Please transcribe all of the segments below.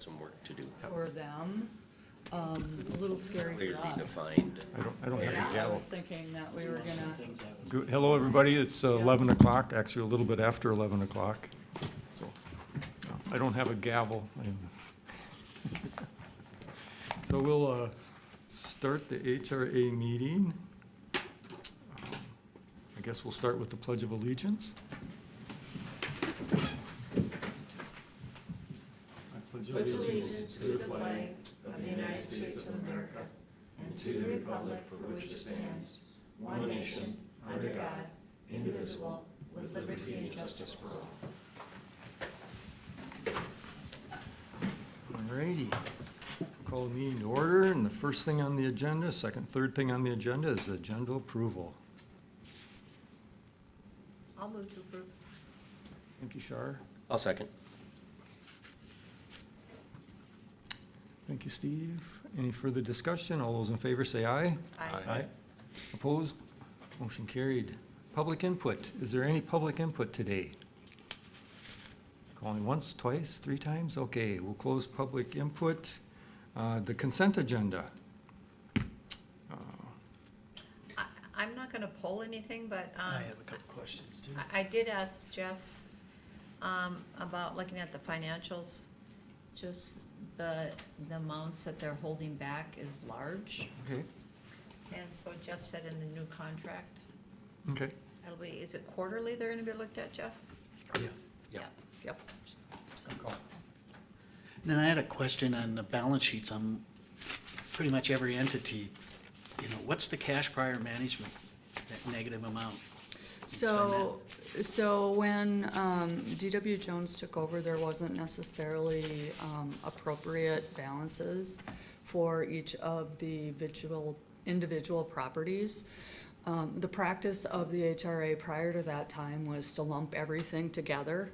got some work to do. for them. A little scary Clearly for us. defined. I don't have Yeah, a I gavel. was thinking that we were gonna, Good. Hello, everybody. It's 11 o'clock, actually a little bit after 11 o'clock. So I don't have a gavel. So we'll start the HRA meeting. I guess we'll start with the Pledge of Allegiance. I pledge allegiance to the flag of the United States of America and to the republic for which it stands, one nation, under God, indivisible, with liberty and justice for all. All righty. Call the meeting to order, and the first thing on the agenda, third thing on the agenda is agenda approval. I'll move to approve. Thank you, Shar. I'll second. Thank you, Steve. Any further discussion? All those in favor say aye. Aye. Opposed? Motion carried. Public input. Is there any public input today? Calling once, twice, 3 times? Okay, we'll close public input. The consent agenda. I'm not gonna poll anything, but, I have a couple questions too. I did ask Jeff, about looking at the financials. Just the amounts that they're holding back is large. Okay, And so Jeff said in the new contract, okay. it'll be, is it quarterly they're gonna be looked at, Jeff? Yeah. Yep. So- Call. Then I had a question on the balance sheets on pretty much every entity. You know, what's the cash prior management, that negative amount? so when, DW Jones took over, there wasn't necessarily, appropriate balances for each of the individual properties. The practice of the HRA prior to that time was to lump everything together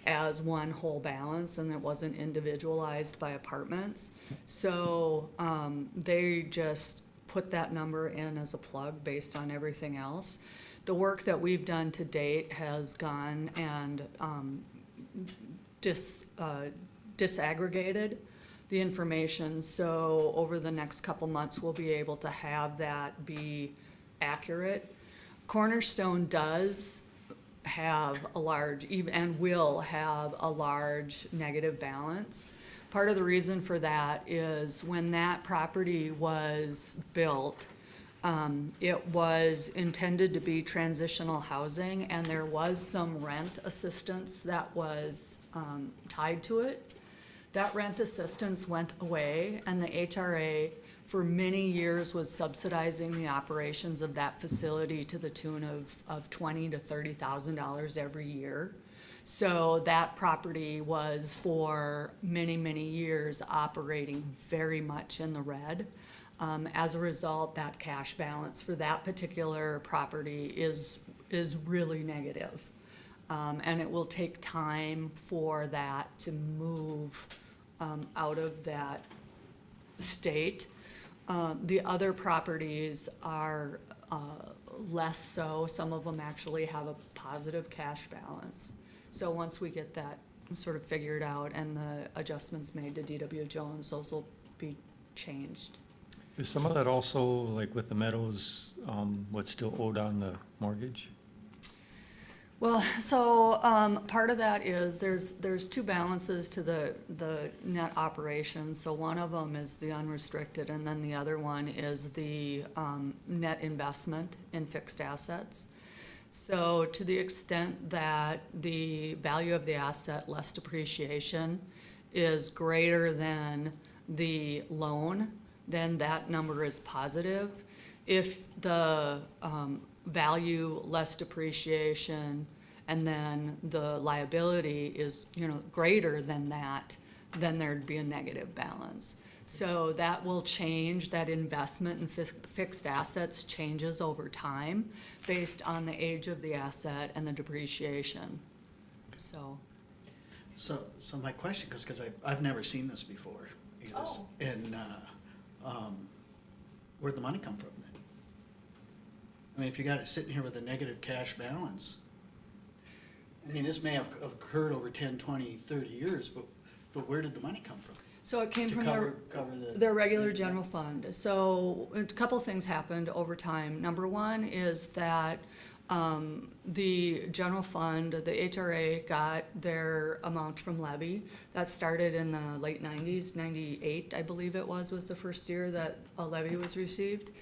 as one whole balance, and it wasn't individualized by apartments. So, they just put that number in as a plug based on everything else. The work that we've done to date has gone and, disaggregated the information, so over the next couple months, we'll be able to have that be accurate. Cornerstone does have a large, and will have a large negative balance. Part of the reason for that is when that property was built, it was intended to be transitional housing, and there was some rent assistance that was, tied to it. That rent assistance went away, and the HRA for many years was subsidizing the operations of that facility to the tune of $20,000 to $30,000 every year. So that property was for many, many years operating very much in the red. As a result, that cash balance for that particular property is really negative. And it will take time for that to move out of that state. The other properties are less so. Some of them actually have a positive cash balance. So once we get that sort of figured out and the adjustments made to DW Jones, those will be changed. Is some of that also, like with the Meadows, what's still owed on the mortgage? Well, so, part of that is there's 2 balances to the net operations. So one of them is the unrestricted, and then the other one is the, net investment in fixed assets. So to the extent that the value of the asset less depreciation is greater than the loan, then that number is positive. If the, value less depreciation and then the liability is, greater than that, then there'd be a negative balance. So that will change, that investment in fixed assets changes over time based on the age of the asset and the depreciation. So, So my question, because I've never seen this before, is, Oh. and, where'd the money come from then? I mean, if you got it sitting here with a negative cash balance, I mean, this may have occurred over 10, 20, 30 years, but where did the money come from? So it came to from cover the? their regular general fund. So a couple things happened over time. Number one is that the general fund, the HRA, got their amount from levy. That started in the late 90s, 98, I believe it was the first year that a levy was received.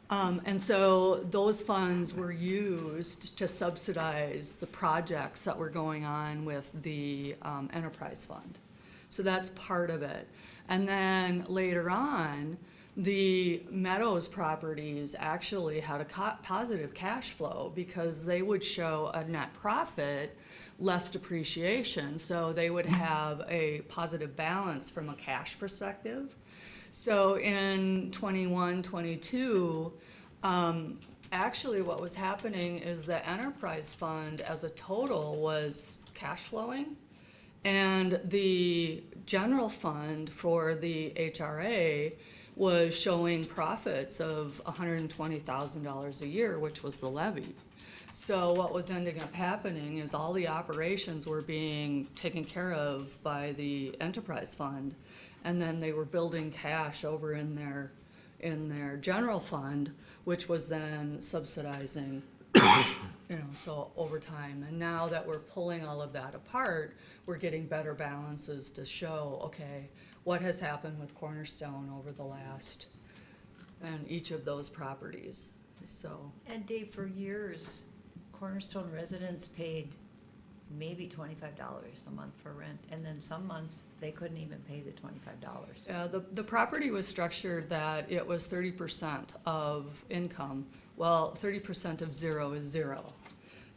And so those funds were used to subsidize the projects that were going on with the enterprise fund. So that's part of it. And then later on, the Meadows properties actually had a positive cash flow because they would show a net profit, less depreciation. So they would have a positive balance from a cash perspective. So in 21, 22, actually what was happening is the enterprise fund as a total was cash flowing. And the general fund for the HRA was showing profits of $120,000 a year, which was the levy. So what was ending up happening is all the operations were being taken care of by the enterprise fund, and then they were building cash over in their general fund, which was then subsidizing, so over time. And now that we're pulling all of that apart, we're getting better balances to show, okay, what has happened with Cornerstone over the last, and each of those properties, so. And Dave, for years, Cornerstone residents paid maybe $25 a month for rent, and then some months, they couldn't even pay the $25. The property was structured that it was 30% of income. Well, 30% of zero is zero.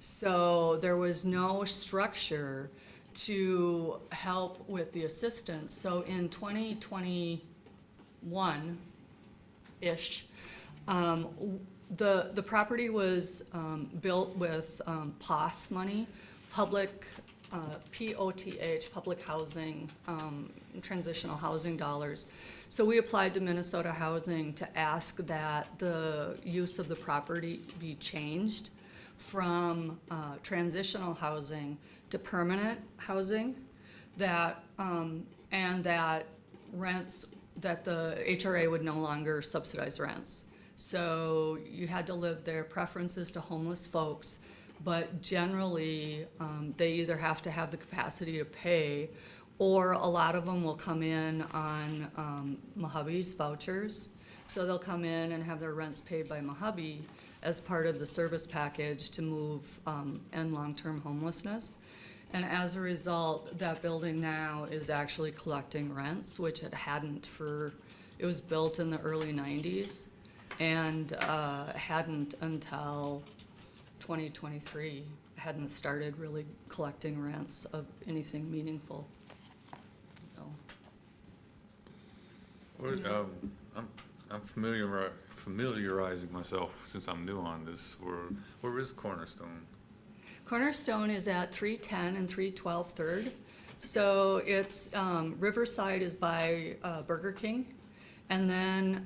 So there was no structure to help with the assistance. So in 2021-ish, the property was built with POTH money, public, POTH, public housing, transitional housing dollars. So we applied to Minnesota Housing to ask that the use of the property be changed from transitional housing to permanent housing, that and that rents, that the HRA would no longer subsidize rents. So you had to live there. Preferences to homeless folks, but generally they either have to have the capacity to pay, or a lot of them will come in on Mojave vouchers. So they'll come in and have their rents paid by Mojave as part of the service package to move end long-term homelessness. And as a result, that building now is actually collecting rents, which it hadn't it was built in the early 90s and hadn't until 2023, hadn't started really collecting rents of anything meaningful, so. Well, I'm familiarizing myself, since I'm new on this. Where is Cornerstone? Cornerstone is at 310 and 312 3rd. So it's, Riverside is by Burger King. And then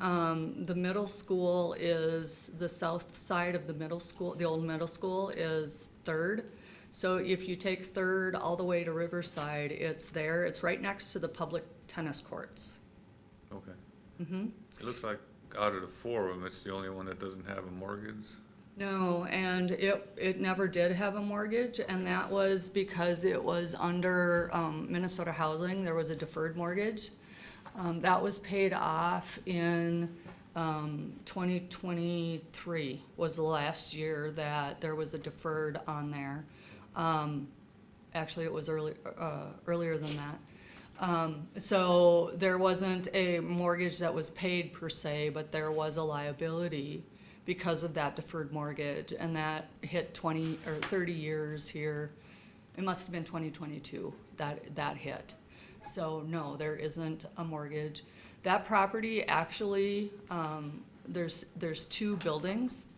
the middle school is, the south side of the middle school, the old middle school is 3rd. So if you take 3rd all the way to Riverside, it's there. It's right next to the public tennis courts. Okay. Mm-hmm. It looks like out of the four of them, it's the only one that doesn't have a mortgage. No, and it never did have a mortgage, and that was because it was under Minnesota Housing. There was a deferred mortgage. That was paid off in 2023 was the last year that there was a deferred on there. Actually, it was earlier than that. So there wasn't a mortgage that was paid per se, but there was a liability because of that deferred mortgage, and that hit 20 or 30 years here. It must have been 2022 that hit. So no, there isn't a mortgage. That property actually, there's two buildings.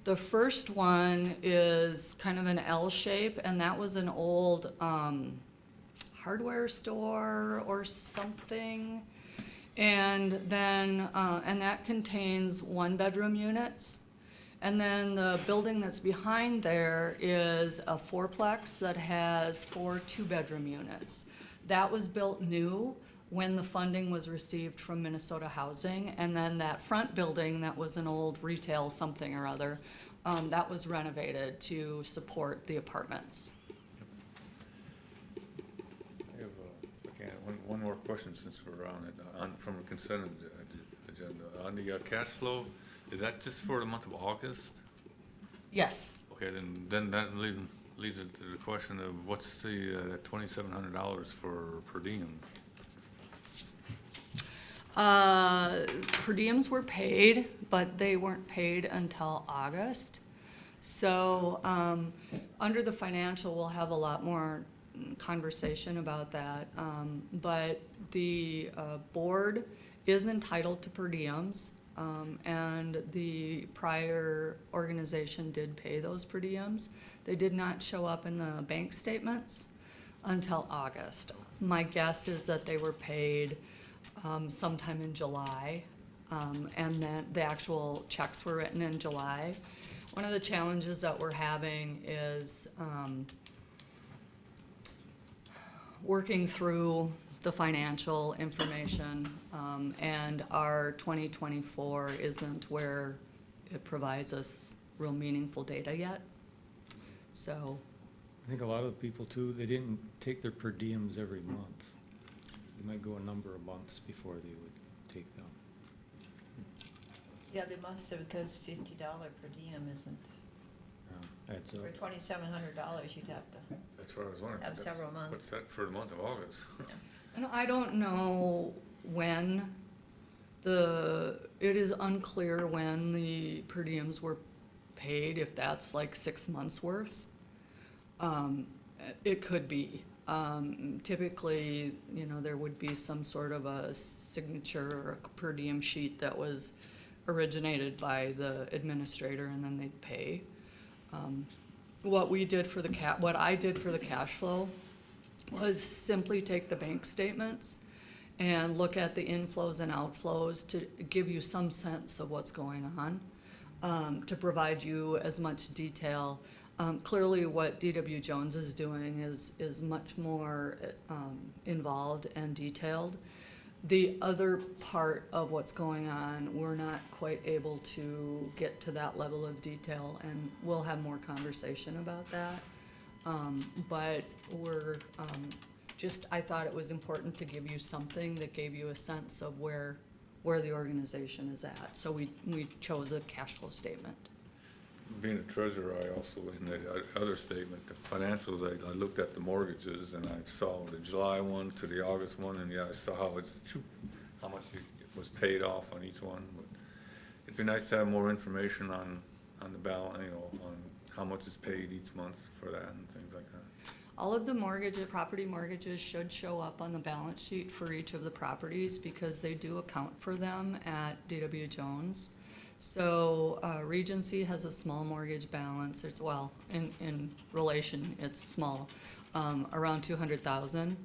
The first one is kind of an L shape, and that was an old hardware store or something. And then, and that contains 1-bedroom units. And then the building that's behind there is a fourplex that has 4 2-bedroom units. That was built new when the funding was received from Minnesota Housing, and then that front building that was an old retail something or other, that was renovated to support the apartments. I have, again, one more question since we're on it, from a consent agenda. On the cash flow, is that just for the month of August? Yes. Okay, then that leads it to the question of what's the, that $2,700 for per diem? Per diems were paid, but they weren't paid until August. So, under the financial, we'll have a lot more conversation about that. But the, board is entitled to per diems, and the prior organization did pay those per diems. They did not show up in the bank statements until August. My guess is that they were paid, sometime in July, and then the actual checks were written in July. One of the challenges that we're having is working through the financial information, and our 2024 isn't where it provides us real meaningful data yet. So, I think a lot of the people too, they didn't take their per diems every month. They might go a number of months before they would take them. Yeah, they must have, because $50 per diem isn't, That's for $2,700, you'd have to That's what I was wondering. have several What's months. that for the month of August? and I don't know when it is unclear when the per diems were paid, if that's like 6 months worth. It could be. Typically, there would be some sort of a signature or a per diem sheet that was originated by the administrator, and then they'd pay. What I did for the cash flow was simply take the bank statements and look at the inflows and outflows to give you some sense of what's going on, to provide you as much detail. Clearly, what DW Jones is doing is much more involved and detailed. The other part of what's going on, we're not quite able to get to that level of detail, and we'll have more conversation about that. But we're I thought it was important to give you something that gave you a sense of where the organization is at. So we chose a cash flow statement. Being a treasurer, I also, in the other statement, the financials, I looked at the mortgages and I saw the July one to the August one, and yeah, I saw how much it was paid off on each one. But it'd be nice to have more information on the balance, on how much is paid each month for that and things like that. All of the property mortgages should show up on the balance sheet for each of the properties because they do account for them at DW Jones. So Regency has a small mortgage balance. In relation, it's small, around 200,000.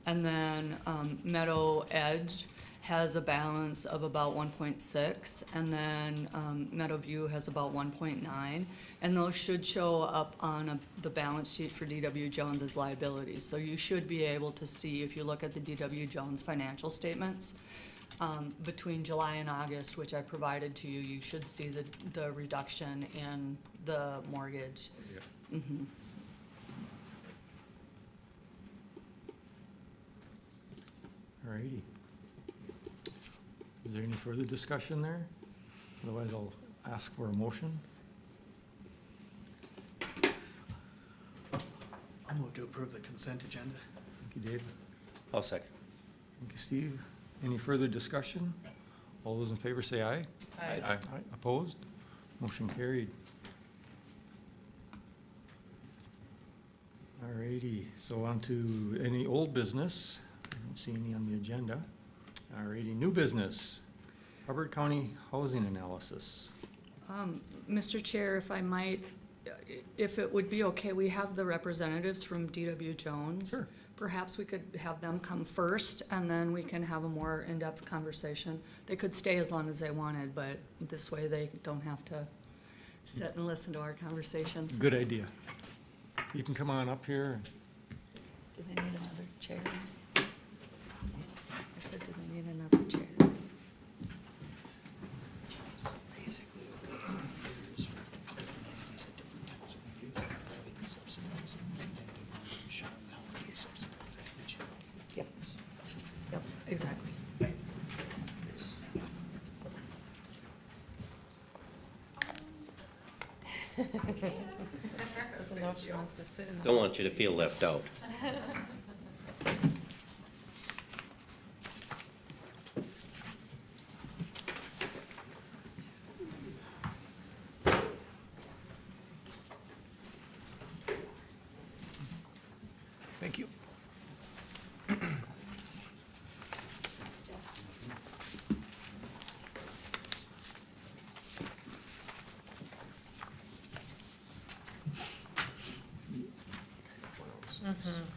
And then Meadow Edge has a balance of about 1.6, and then Meadowview has about 1.9, and those should show up on the balance sheet for DW Jones as liabilities. So you should be able to see, if you look at the DW Jones financial statements, between July and August, which I provided to you, you should see the reduction in the mortgage. Yeah. Mhm. All righty. Is there any further discussion there? Otherwise, I'll ask for a motion. I'll move to approve the consent agenda. Thank you, Dave. I'll second. Thank you, Steve. Any further discussion? All those in favor say aye. Aye. Aye. Opposed? Motion carried. All righty, so on to any old business. I don't see any on the agenda. All righty, new business. Hubbard County Housing Analysis. Mr. Chair, if I might, if it would be okay, we have the representatives from DW Jones. Sure. Perhaps we could have them come first, and then we can have a more in-depth conversation. They could stay as long as they wanted, but this way they don't have to sit and listen to our conversations. Good idea. You can come on up here. Do they need another chair? I Doesn't know if she wants to sit in the. Don't want you to feel left out. Thank you.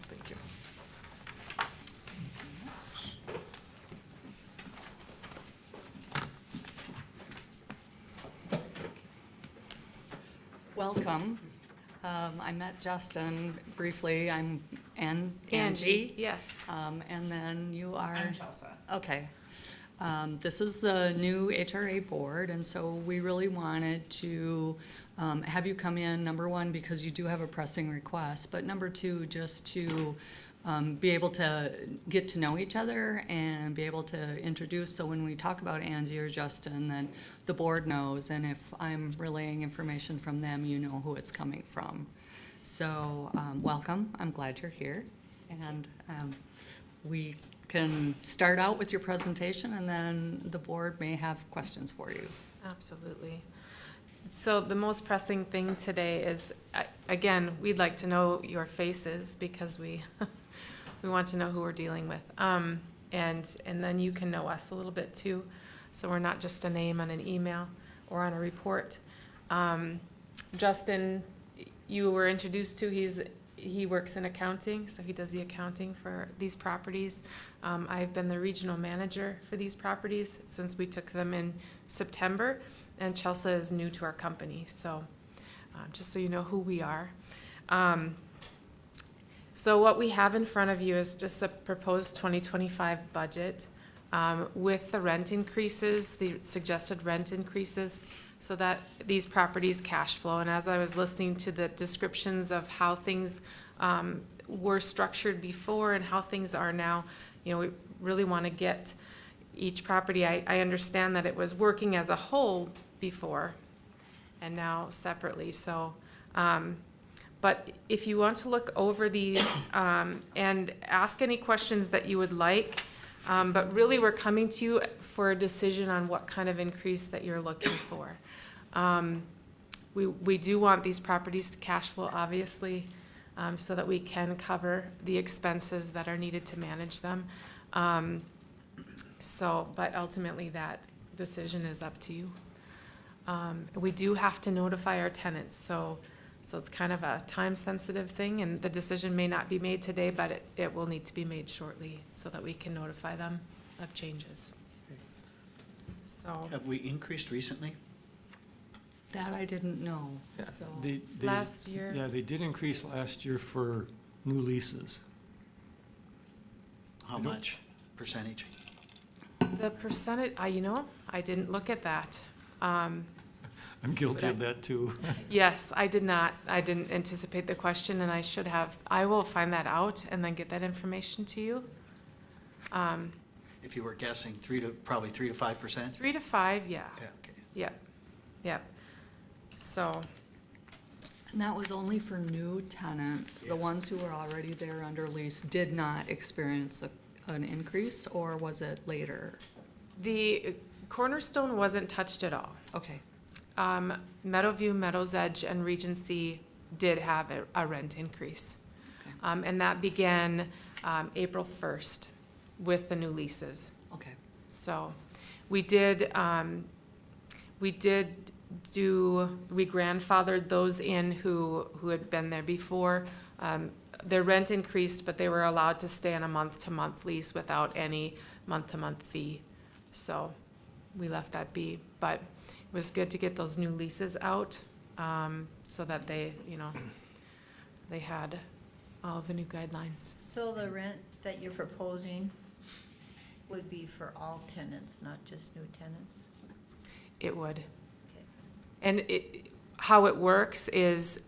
Thank you. Welcome. I met Justin briefly. I'm Angie. Angie, yes. And then you are? I'm Chelsea. Okay. This is the new HRA board, and so we really wanted to have you come in, number one, because you do have a pressing request, but number two, just to be able to get to know each other and be able to introduce, so when we talk about Angie or Justin, then the board knows, and if I'm relaying information from them, you know who it's coming from. So, welcome, I'm glad you're here, and we can start out with your presentation, and then the board may have questions for you. Absolutely. So the most pressing thing today is, again, we'd like to know your faces because we want to know who we're dealing with. And then you can know us a little bit too. So we're not just a name on an email or on a report. Justin, you were introduced to, he works in accounting, so he does the accounting for these properties. I've been the regional manager for these properties since we took them in September, and Chelsea is new to our company, so just so you know who we are. So what we have in front of you is just the proposed 2025 budget with the rent increases, the suggested rent increases, so that these properties cash flow. And as I was listening to the descriptions of how things were structured before and how things are now, you know, we really want to get each property. I understand that it was working as a whole before and now separately. So, but if you want to look over these and ask any questions that you would like, but really we're coming to you for a decision on what kind of increase that you're looking for. We do want these properties to cash flow, obviously, so that we can cover the expenses that are needed to manage them. But ultimately that decision is up to you. We do have to notify our tenants, so it's kind of a time-sensitive thing, and the decision may not be made today, but it will need to be made shortly so that we can notify them of changes. So, Have we increased recently? That I didn't know, so. last year. Yeah, they did increase last year for new leases. How much percentage? The percentage, I didn't look at that. I'm guilty of that too. Yes, I did not. I didn't anticipate the question, and I should have. I will find that out and then get that information to you. If you were guessing, probably 3 to 5%? 3 to 5, yeah. Yeah, okay. Yep. So, And that was only for new tenants. The ones who were already there under lease did not experience an increase, or was it later? the Cornerstone wasn't touched at all. Okay, Meadowview, Meadows Edge, and Regency did have a rent increase. Okay. And that began April 1st with the new leases. okay. So we grandfathered those in who had been there before. Their rent increased, but they were allowed to stay on a month-to-month lease without any month-to-month fee. So we left that be, but it was good to get those new leases out, so that they had all of the new guidelines. So the rent that you're proposing would be for all tenants, not just new tenants? It would. Okay. And how it works is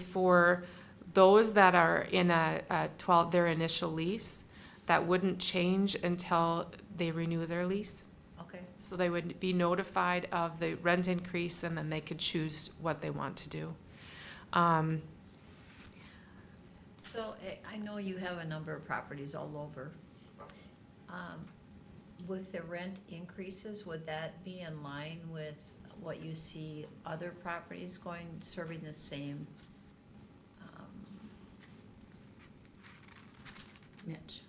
for those that are in their initial lease, that wouldn't change until they renew their lease. Okay, So they would be notified of the rent increase, and then they could choose what they want to do. So I know you have a number of properties all over. With the rent increases, would that be in line with what you see other properties going, serving the same? Niche.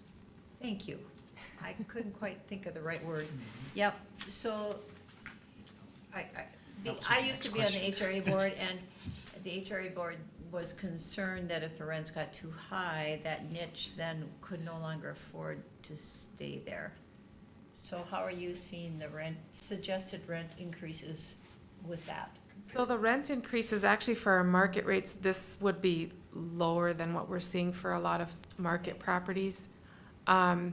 Thank you. I couldn't quite think of the right word. Yep, so I used to be on the HRA board, and the HRA board was concerned that if the rents got too high, that niche then could no longer afford to stay there. So how are you seeing the suggested rent increases with that? So the rent increases, actually for our market rates, this would be lower than what we're seeing for a lot of market properties. I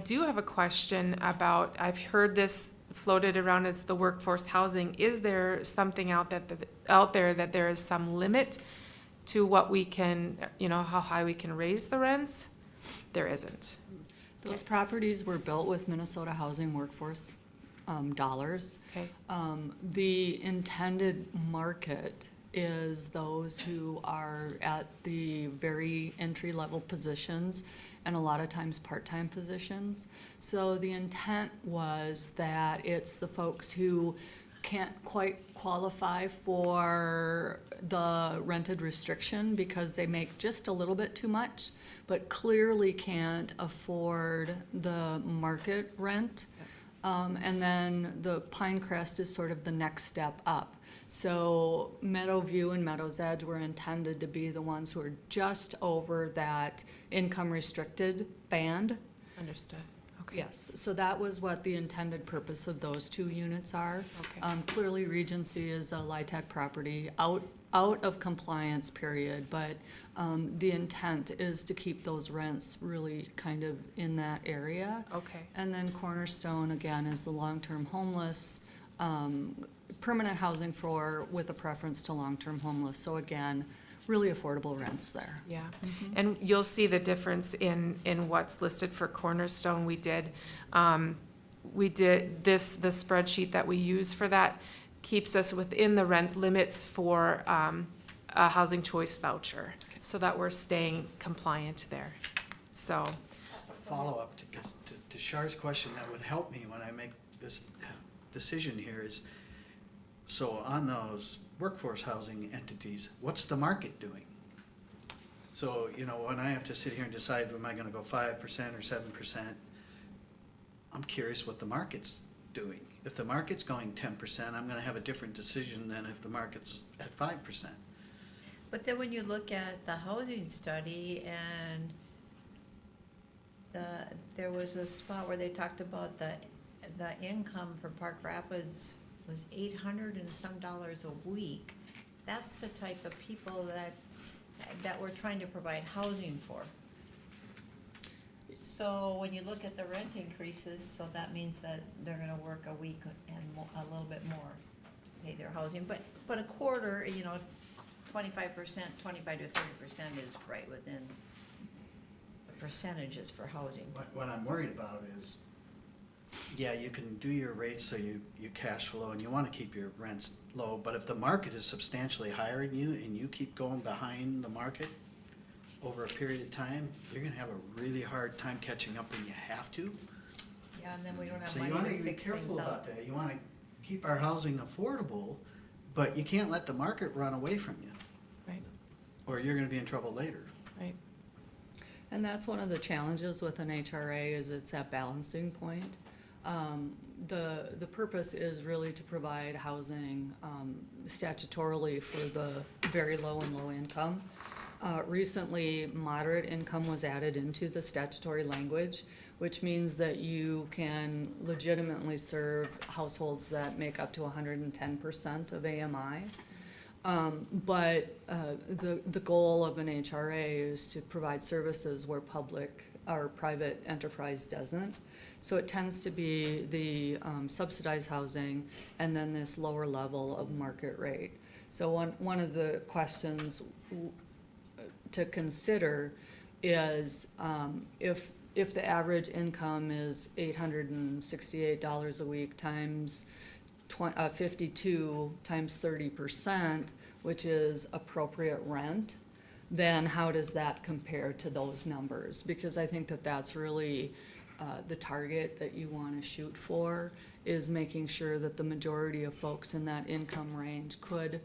do have a question about, I've heard this floated around, it's the workforce housing. Is there something out there that there is some limit to what we can, how high we can raise the rents? There isn't. Those properties were built with Minnesota Housing Workforce dollars. Okay. The intended market is those who are at the very entry-level positions, and a lot of times part-time positions. So the intent was that it's the folks who can't quite qualify for the rented restriction because they make just a little bit too much, but clearly can't afford the market rent. And then the Pinecrest is sort of the next step up. So Meadowview and Meadows Edge were intended to be the ones who are just over that income restricted band. Understood. Okay. Yes, so that was what the intended purpose of those two units are. Okay. Clearly Regency is a LIHTC property, out of compliance period, but the intent is to keep those rents really kind of in that area. Okay. And then Cornerstone, again, is the long-term homeless, permanent housing with a preference to long-term homeless. So again, really affordable rents there. Yeah, and you'll see the difference in what's listed for Cornerstone. We did the spreadsheet that we use for that keeps us within the rent limits for a housing choice voucher, so that we're staying compliant there. So, Just a follow-up to Char's question that would help me when I make this decision here is, so on those workforce housing entities, what's the market doing? So, when I have to sit here and decide, am I gonna go 5% or 7%, I'm curious what the market's doing. If the market's going 10%, I'm gonna have a different decision than if the market's at 5%. But then when you look at the housing study, and there was a spot where they talked about the income for Park Rapids was $800 and some a week. That's the type of people that we're trying to provide housing for. So when you look at the rent increases, so that means that they're gonna work a week and a little bit more to pay their housing, but a quarter, 25%, 25 to 30% is right within the percentages for housing. What I'm worried about is, yeah, you can do your rates so you cash flow and you wanna keep your rents low, but if the market is substantially higher than you and you keep going behind the market over a period of time, you're gonna have a really hard time catching up when you have to. Yeah, and then we don't have So you money wanna to be fix careful things about out. that. You wanna keep our housing affordable, but you can't let the market run away from you, right, or you're gonna be in trouble later. right. And that's one of the challenges with an HRA is it's that balancing point. The purpose is really to provide housing statutorily for the very low and low income. Recently, moderate income was added into the statutory language, which means that you can legitimately serve households that make up to 110% of AMI. But the goal of an HRA is to provide services where public or private enterprise doesn't. So it tends to be the subsidized housing and then this lower level of market rate. So one of the questions to consider is if the average income is $868 a week times 52 times 30%, which is appropriate rent, then how does that compare to those numbers? Because I think that that's really the target that you want to shoot for, is making sure that the majority of folks in that income range could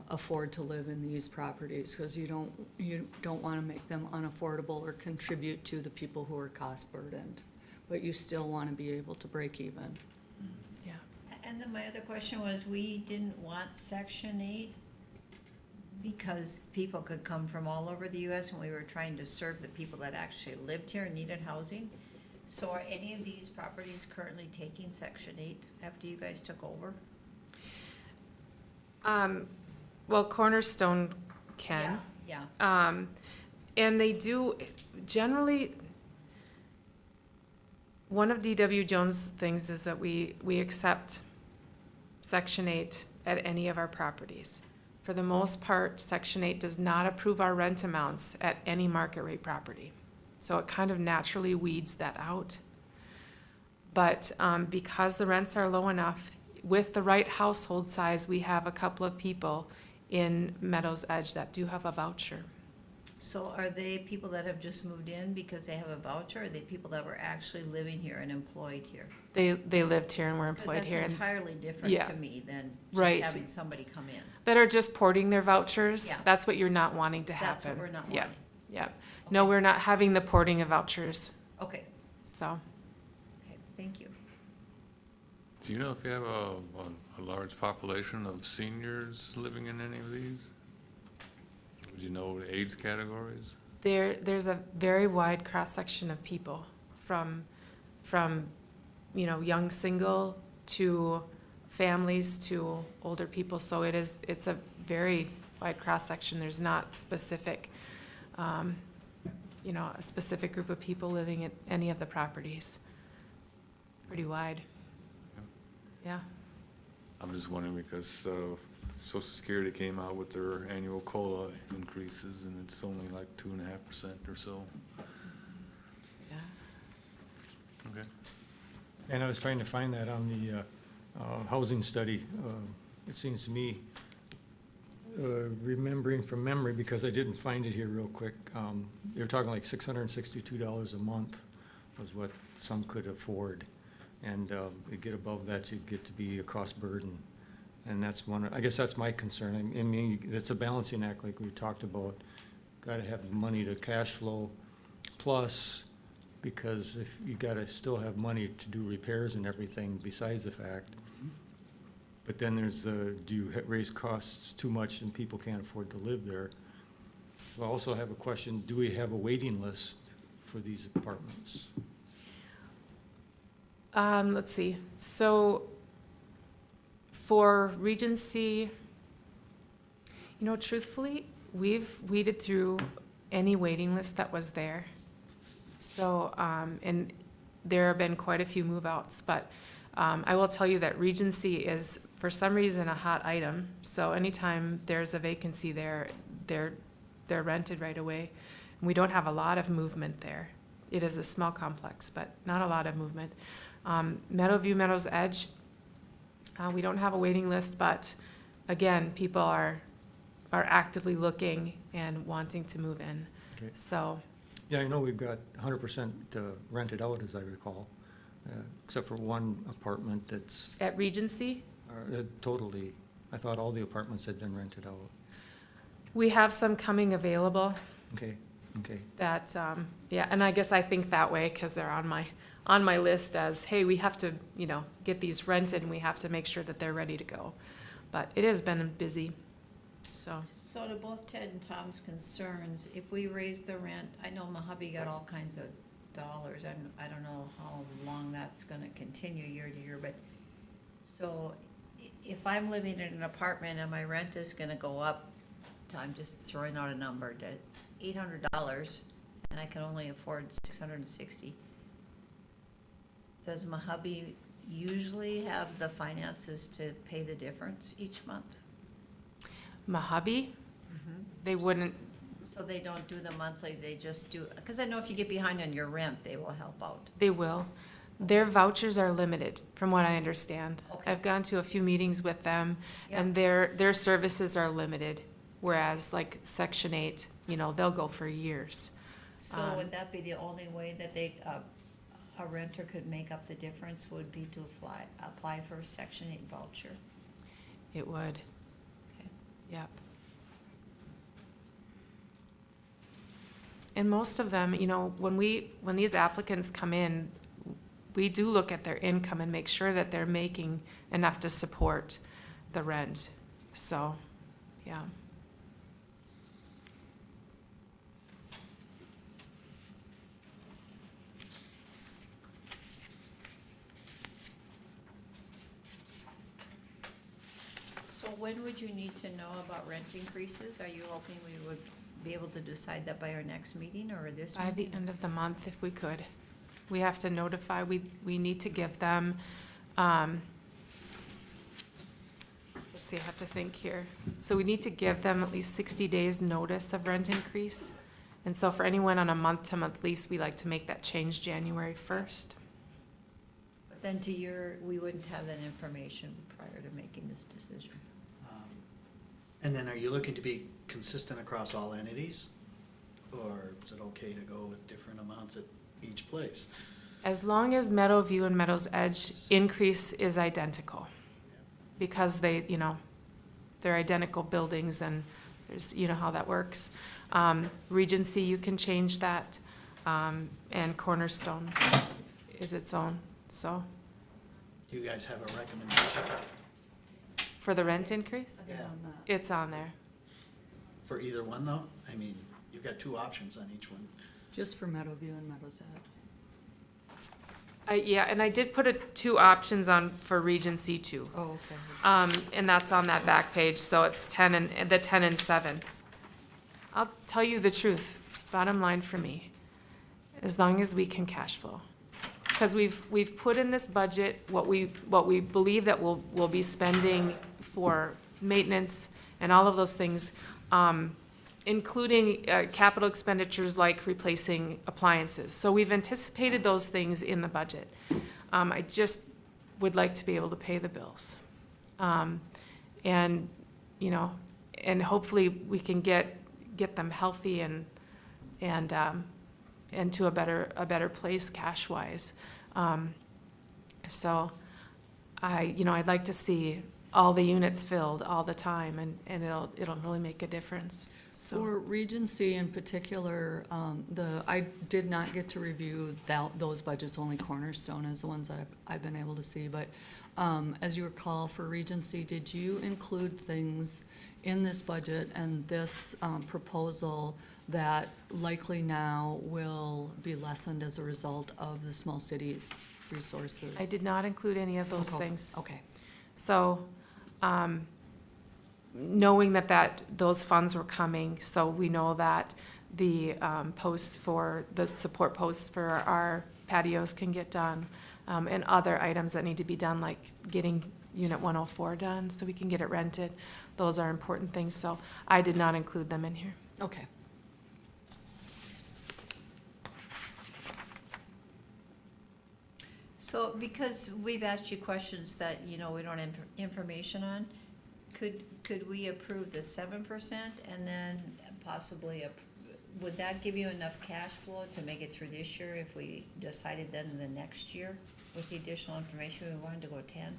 afford to live in these properties, because you don't want to make them unaffordable or contribute to the people who are cost burdened, but you still want to be able to break even. Yeah. And then my other question was, we didn't want Section 8 because people could come from all over the US and we were trying to serve the people that actually lived here and needed housing. So are any of these properties currently taking Section 8 after you guys took over? Well, Cornerstone can. Yeah. And they do, generally, one of DW Jones' things is that we accept Section 8 at any of our properties. For the most part, Section 8 does not approve our rent amounts at any market rate property. So it kind of naturally weeds that out. But because the rents are low enough, with the right household size, we have a couple of people in Meadows Edge that do have a voucher. So are they people that have just moved in because they have a voucher, or are they people that were actually living here and employed here? They lived here and were Because employed here. that's and entirely different Yeah. to me than Right. just having somebody come in. that are just porting their vouchers. Yeah. That's what you're not wanting to That's happen. what we're not Yeah, wanting. yeah. No, we're not having the porting of vouchers, Okay, so. okay, thank you. Do you know if you have a large population of seniors living in any of these? Would you know the age categories? There's a very wide cross-section of people, from, young single to families to older people. So it's a very wide cross-section. There's not specific, a specific group of people living at any of the properties. Pretty wide. Yeah. I'm just wondering because Social Security came out with their annual COLA increases, and it's only like 2.5% or so. Yeah. Okay. And I was trying to find that on the housing study. It seems to me, remembering from memory, because I didn't find it here real quick, they were talking like $662 a month was what some could afford. And you get above that, you get to be a cost burden. And that's I guess that's my concern. I mean, it's a balancing act like we talked about. Got to have the money to cash flow, plus, because if you got to still have money to do repairs and everything besides the fact. But then there's do you raise costs too much and people can't afford to live there? So I also have a question, do we have a waiting list for these apartments? Let's see. So for Regency, truthfully, we've weeded through any waiting list that was there. So, and there have been quite a few move-outs, but I will tell you that Regency is, for some reason, a hot item. So anytime there's a vacancy there, they're rented right away. And we don't have a lot of movement there. It is a small complex, but not a lot of movement. Meadowview, Meadows Edge, we don't have a waiting list, but again, people are actively looking and wanting to move in. Okay. So, Yeah, I know we've got 100% rented out, as I recall, except for one apartment that's at Regency, totally, I thought all the apartments had been rented out. we have some coming available Okay, okay. that, and I guess I think that way because they're on my list as, hey, we have to, get these rented and we have to make sure that they're ready to go. But it has been busy, so. So to both Ted and Tom's concerns, if we raise the rent, I know my hubby got all kinds of dollars, I don't know how long that's gonna continue year to year, but, so if I'm living in an apartment and my rent is gonna go up, I'm just throwing out a number, to $800, and I can only afford $660, does my hubby usually have the finances to pay the difference each month? Mojave, they wouldn't, So they don't do the monthly, they just do, because I know if you get behind on your rent, they will help out. they will. Their vouchers are limited, from what I understand. Okay. I've gone to a few meetings with them, and Yep. their services are limited, whereas like Section 8, you know, they'll go for years. So would that be the only way that a renter could make up the difference would be to apply for a Section 8 voucher? It would, Okay. yep. And most of them, you know, when these applicants come in, we do look at their income and make sure that they're making enough to support the rent. So, yeah. So when would you need to know about rent increases? Are you hoping we would be able to decide that by our next meeting or this By the meeting? end of the month, if we could. We have to notify, we need to give them, let's see, I have to think here. So we need to give them at least 60 days' notice of rent increase. And so for anyone on a month-to-month lease, we like to make that change January 1st. But then we wouldn't have that information prior to making this decision. And then are you looking to be consistent across all entities? Or is it okay to go with different amounts at each place? As long as Meadowview and Meadows Edge increase is identical. Because they, you know, they're identical buildings and there's, you know how that works. Regency, you can change that, and Cornerstone is its own, so. Do you guys have a recommendation For the rent increase? Yeah. It's on there. for either one, though? I mean, you've got two options on each one. Just for Meadowview and Meadows Edge. Yeah, and I did put two options on for Regency too. Oh, okay. And that's on that back page, so it's 10 and 7. I'll tell you the truth, bottom line for me, as long as we can cash flow. Because we've put in this budget what we believe that we'll be spending for maintenance and all of those things, including capital expenditures like replacing appliances. So we've anticipated those things in the budget. I just would like to be able to pay the bills. And, you know, and hopefully we can get them healthy and to a better place cash-wise. So I'd like to see all the units filled all the time, and it'll really make a difference. So, For Regency in particular, I did not get to review those budgets, only Cornerstone is the ones that I've been able to see, but as you recall, for Regency, did you include things in this budget and this proposal that likely now will be lessened as a result of the small cities resources? I did not include any of those Okay. things. Okay. So, knowing that those funds were coming, so we know that the the support posts for our patios can get done, and other items that need to be done, like getting Unit 104 done so we can get it rented. Those are important things, so I did not include them in here. Okay. So because we've asked you questions that, we don't have information on, could we approve the 7% and then possibly, would that give you enough cash flow to make it through this year if we decided then in the next year with the additional information we wanted to go 10?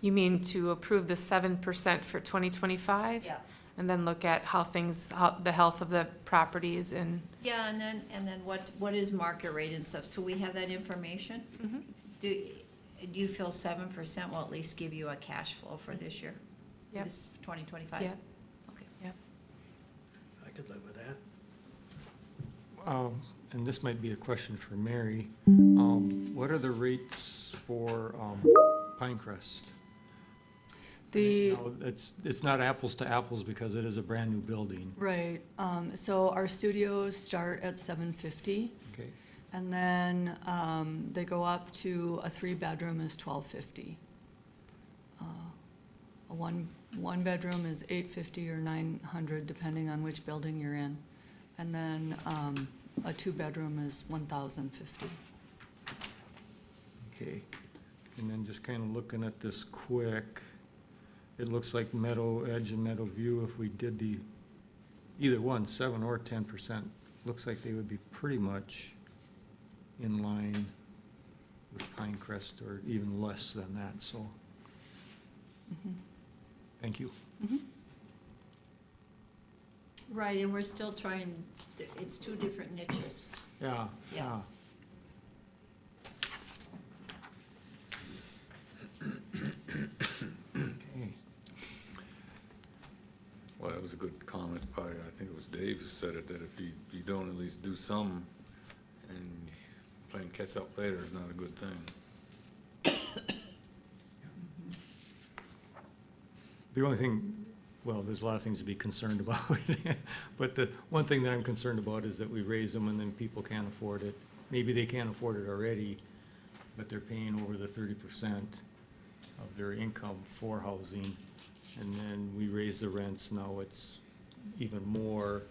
You mean to approve the 7% for 2025? Yeah. And then look at how the health of the properties and, Yeah, and then what is market rate and stuff, so we have that information? Do you feel 7% will at least give you a cash flow for this year? Yep. This 2025? yeah, Okay. yeah. I could live with that. And this might be a question for Mary. What are the rates for Pinecrest? No, it's not apples to apples because it is a brand-new building. Right, so our studios start at $750, Okay, and then they go up to a 3-bedroom is $1,250. A one bedroom is $850 or $900, depending on which building you're in, and then a 2-bedroom is $1,050. Okay, and then just kind of looking at this quick, it looks like Meadow Edge and Meadow View, if we did the, either one, 7 or 10%, looks like they would be pretty much in line with Pinecrest or even less than that, so, thank you. Right, and we're still trying, it's two different niches. Yeah, Yeah. Okay. Well, that was a good comment by, I think it was Dave who said it, that if you don't at least do some and playing catch up later is not a good thing. The only thing, well, there's a lot of things to be concerned about, but the one thing that I'm concerned about is that we raise them and then people can't afford it. Maybe they can't afford it already, but they're paying over the 30% of their income for housing. And then we raise the rents, now it's even more.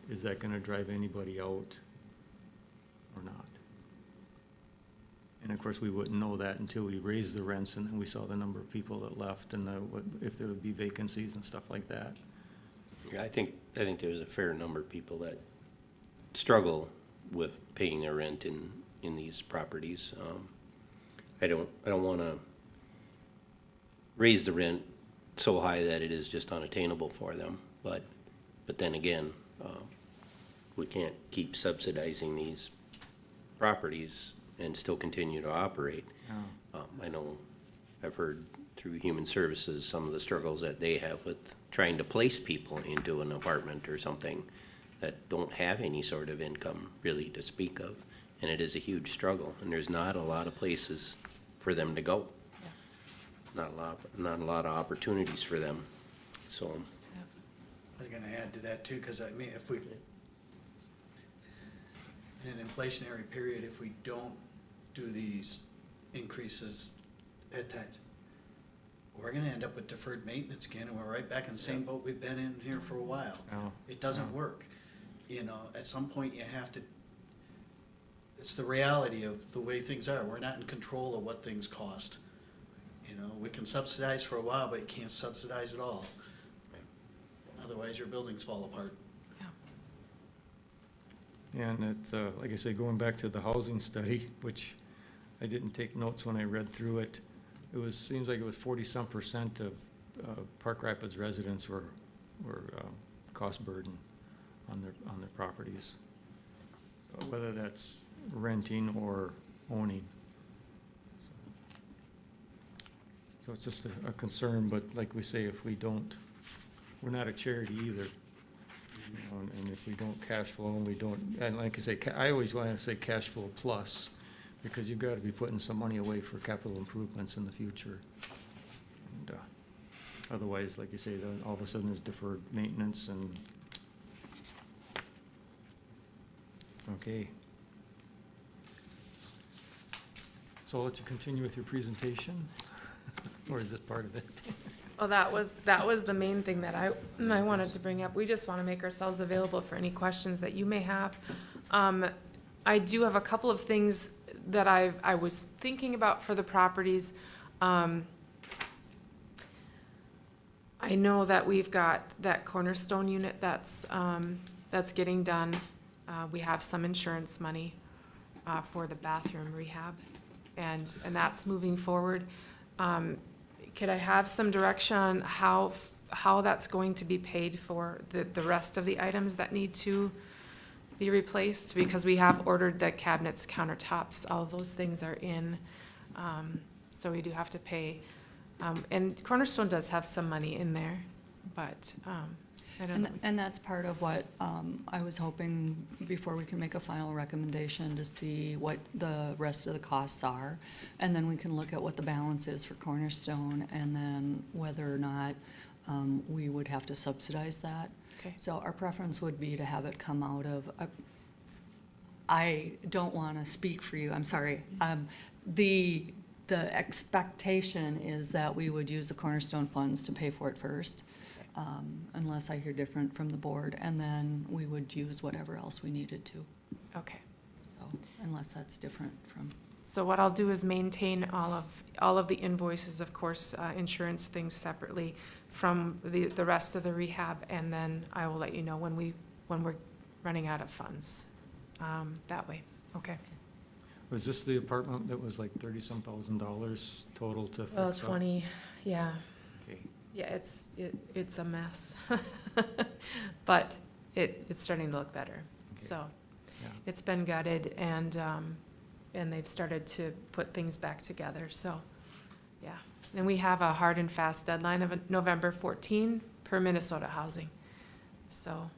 Is that gonna drive anybody out or not? And of course, we wouldn't know that until we raised the rents and then we saw the number of people that left and if there would be vacancies and stuff like that. Yeah, I think there's a fair number of people that struggle with paying their rent in these properties. I don't wanna raise the rent so high that it is just unattainable for them, but then again, we can't keep subsidizing these properties and still continue to operate. Yeah. I know I've heard through Human Services some of the struggles that they have with trying to place people into an apartment or something that don't have any sort of income really to speak of. And it is a huge struggle, and there's not a lot of places for them to go. Not a lot of opportunities for them, so. I was gonna add to that too, because I mean, if we, in an inflationary period, if we don't do these increases at times, we're gonna end up with deferred maintenance again, and we're right back in the same boat we've been in here for a while. Oh, It doesn't yeah. work. You know, at some point you have to, it's the reality of the way things are. We're not in control of what things cost. You know, we can subsidize for a while, but you can't subsidize it all. Otherwise, your buildings fall apart. And it's, like I say, going back to the housing study, which I didn't take notes when I read through it, seems like it was 40-some% of Park Rapids residents were cost burden on their properties. So whether that's renting or owning. So it's just a concern, but like we say, if we don't, we're not a charity either. You know, and if we don't cash flow and we don't, and like I say, I always want to say cash flow plus, because you've got to be putting some money away for capital improvements in the future. And otherwise, like you say, then all of a sudden there's deferred maintenance and, okay. So I'll let you continue with your presentation, or is this part of it? Well, that was the main thing that I wanted to bring up. We just want to make ourselves available for any questions that you may have. I do have a couple of things that I was thinking about for the properties. I know that we've got that Cornerstone unit that's getting done. We have some insurance money for the bathroom rehab, and that's moving forward. Could I have some direction on how that's going to be paid for the rest of the items that need to be replaced? Because we have ordered the cabinets, countertops, all of those things are in, so we do have to pay. And Cornerstone does have some money in there, but I don't know. And that's part of what I was hoping, before we can make a final recommendation, to see what the rest of the costs are. And then we can look at what the balance is for Cornerstone, and then whether or not we would have to subsidize that. Okay. So our preference would be to have it come out of, I don't want to speak for you, I'm sorry. The expectation is that we would use the Cornerstone funds to pay for it first. Unless I hear different from the board, and then we would use whatever else we needed to. Okay. So, unless that's different from, So what I'll do is maintain all of the invoices, of course, insurance things separately from the rest of the rehab, and then I will let you know when we're running out of funds, that way, okay? Was this the apartment that was like $30-some thousand total to fix Well, up? 20, yeah, Okay. yeah, it's a mess. But it's starting to look better, so. Yeah. It's been gutted, and they've started to put things back together, so, yeah. And we have a hard and fast deadline of November 14 per Minnesota Housing. So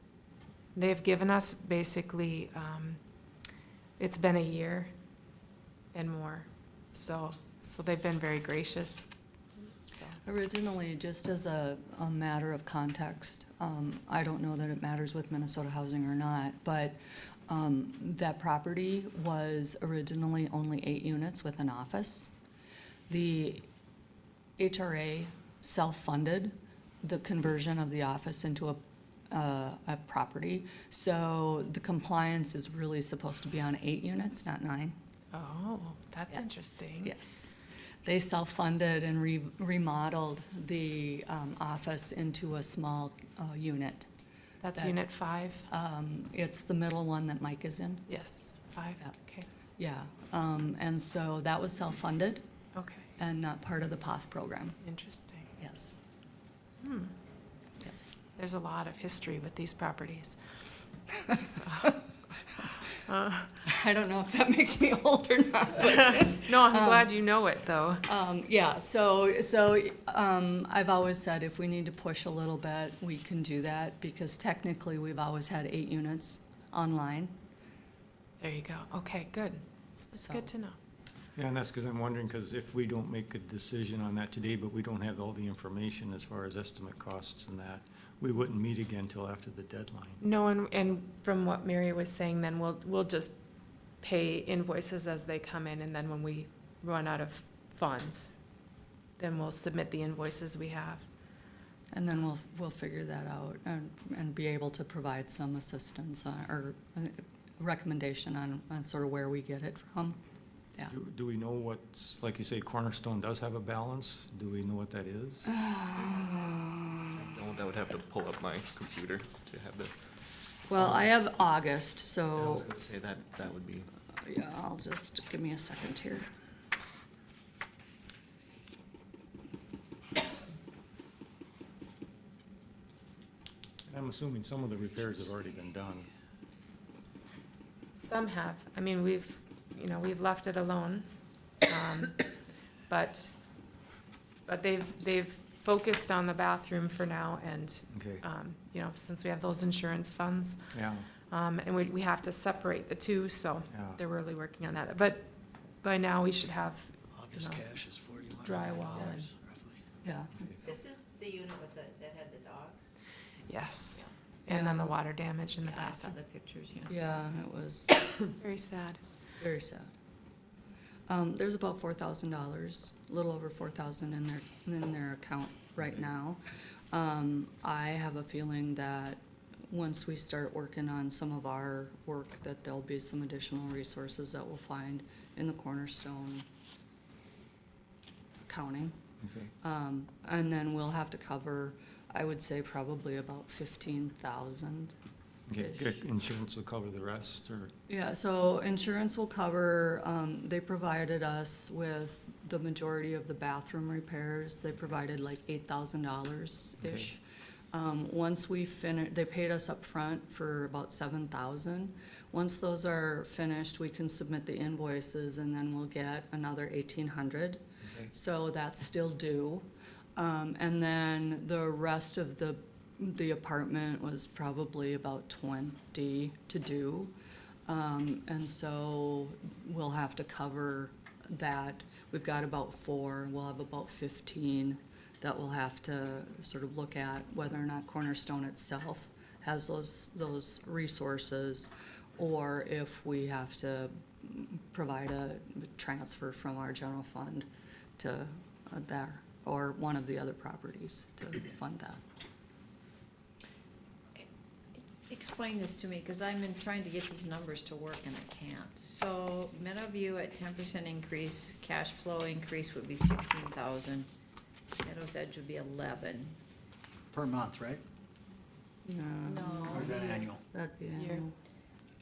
they've given us basically, it's been a year and more, so they've been very gracious, so. Originally, just as a matter of context, I don't know that it matters with Minnesota Housing or not, but that property was originally only 8 units with an office. The HRA self-funded the conversion of the office into a property. So the compliance is really supposed to be on 8 units, not 9. Oh, that's Yes. interesting. Yes. They self-funded and remodeled the office into a small unit. That's That- unit 5? It's the middle one that Mike is in. Yes, 5, Yep. okay, Yeah, and so that was self-funded okay, and not part of the POF program. interesting. Yes, Hmm. yes. There's a lot of history with these properties. So, I don't know if that makes me old or not, but, no, I'm glad you know it, though. yeah, so, I've always said if we need to push a little bit, we can do that, because technically, we've always had 8 units online. There you go. Okay, good. It's So- good to know. Yeah, and that's because I'm wondering, because if we don't make a decision on that today, but we don't have all the information as far as estimate costs and that, we wouldn't meet again till after the deadline. No, and from what Mary was saying, then we'll just pay invoices as they come in, and then when we run out of funds, then we'll submit the invoices we have. And then we'll figure that out and be able to provide some assistance or recommendation on sort of where we get it from. Yeah. Do we know what's, like you say, Cornerstone does have a balance? Do we know what that is? I would have to pull up my computer to have the. Well, I have August, I was so, gonna say that would be. yeah, I'll just, give me a second here. And I'm assuming some of the repairs have already been done. Some have. I mean, we've left it alone. But they've focused on the bathroom for now, and, Okay. since we have those insurance funds, Yeah, and we have to separate the two, so yeah. they're really working on that. But by now, we should have, August No. cash is $4,100 Drywall and- roughly. Yeah. This is the unit with that had the dogs? yes, and then the Yeah. water damage in the Yeah, I saw bathroom. the pictures, yeah. Yeah, it was Very sad. very sad. There's about $4,000, a little over $4,000 in their account right now. I have a feeling that once we start working on some of our work, that there'll be some additional resources that we'll find in the Cornerstone accounting. Okay. And then we'll have to cover, I would say, probably about 15,000. Okay, good. Insurance will cover the rest, or? Yeah, so insurance will cover, they provided us with the majority of the bathroom repairs. They provided like $8,000-ish. Once we they paid us up front for about $7,000. Once those are finished, we can submit the invoices, and then we'll get another $1,800. Okay. So that's still due. And then the rest of the apartment was probably about 20 to do. And so we'll have to cover that. We've got about 4, we'll have about 15 that we'll have to sort of look at whether or not Cornerstone itself has those resources, or if we have to provide a transfer from our general fund to there, or one of the other properties to fund that. explain this to me, because I've been trying to get these numbers to work and I can't. So Meadowview at 10% increase, cash flow increase would be 16,000. Meadows Edge would be 11. Per month, right? No. Or is that annual? That'd be Year. annual.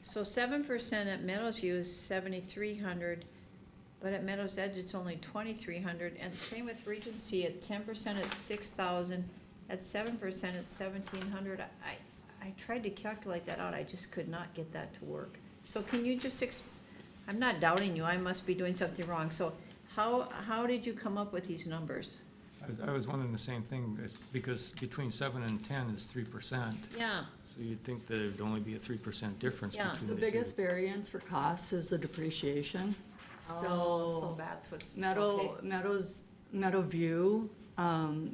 So 7% at Meadows View is 7,300, but at Meadows Edge, it's only 2,300. And same with Regency, at 10% it's 6,000, at 7% it's 1,700. I tried to calculate that out, I just could not get that to work. So can you just, I'm not doubting you, I must be doing something wrong. So how did you come up with these numbers? I was wondering the same thing, because between 7 and 10 is 3%. Yeah, So you'd think that it'd only be a 3% difference Yeah. between The the two. biggest variance for costs is the depreciation. so So that's what's, okay. Meadowview,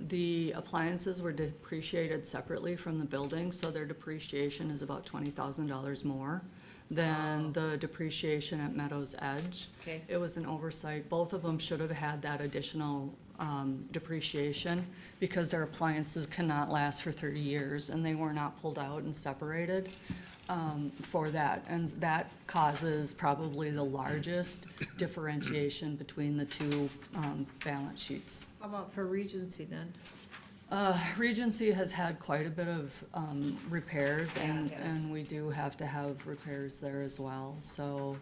the appliances were depreciated separately from the building, so their depreciation is about $20,000 more than the depreciation at Meadows Edge. Okay. It was an oversight. Both of them should have had that additional depreciation because their appliances cannot last for 30 years, and they were not pulled out and separated for that. And that causes probably the largest differentiation between the two balance sheets. How about for Regency then? Regency has had quite a bit of repairs, and, Yeah, it has. and we do have to have repairs there as well, so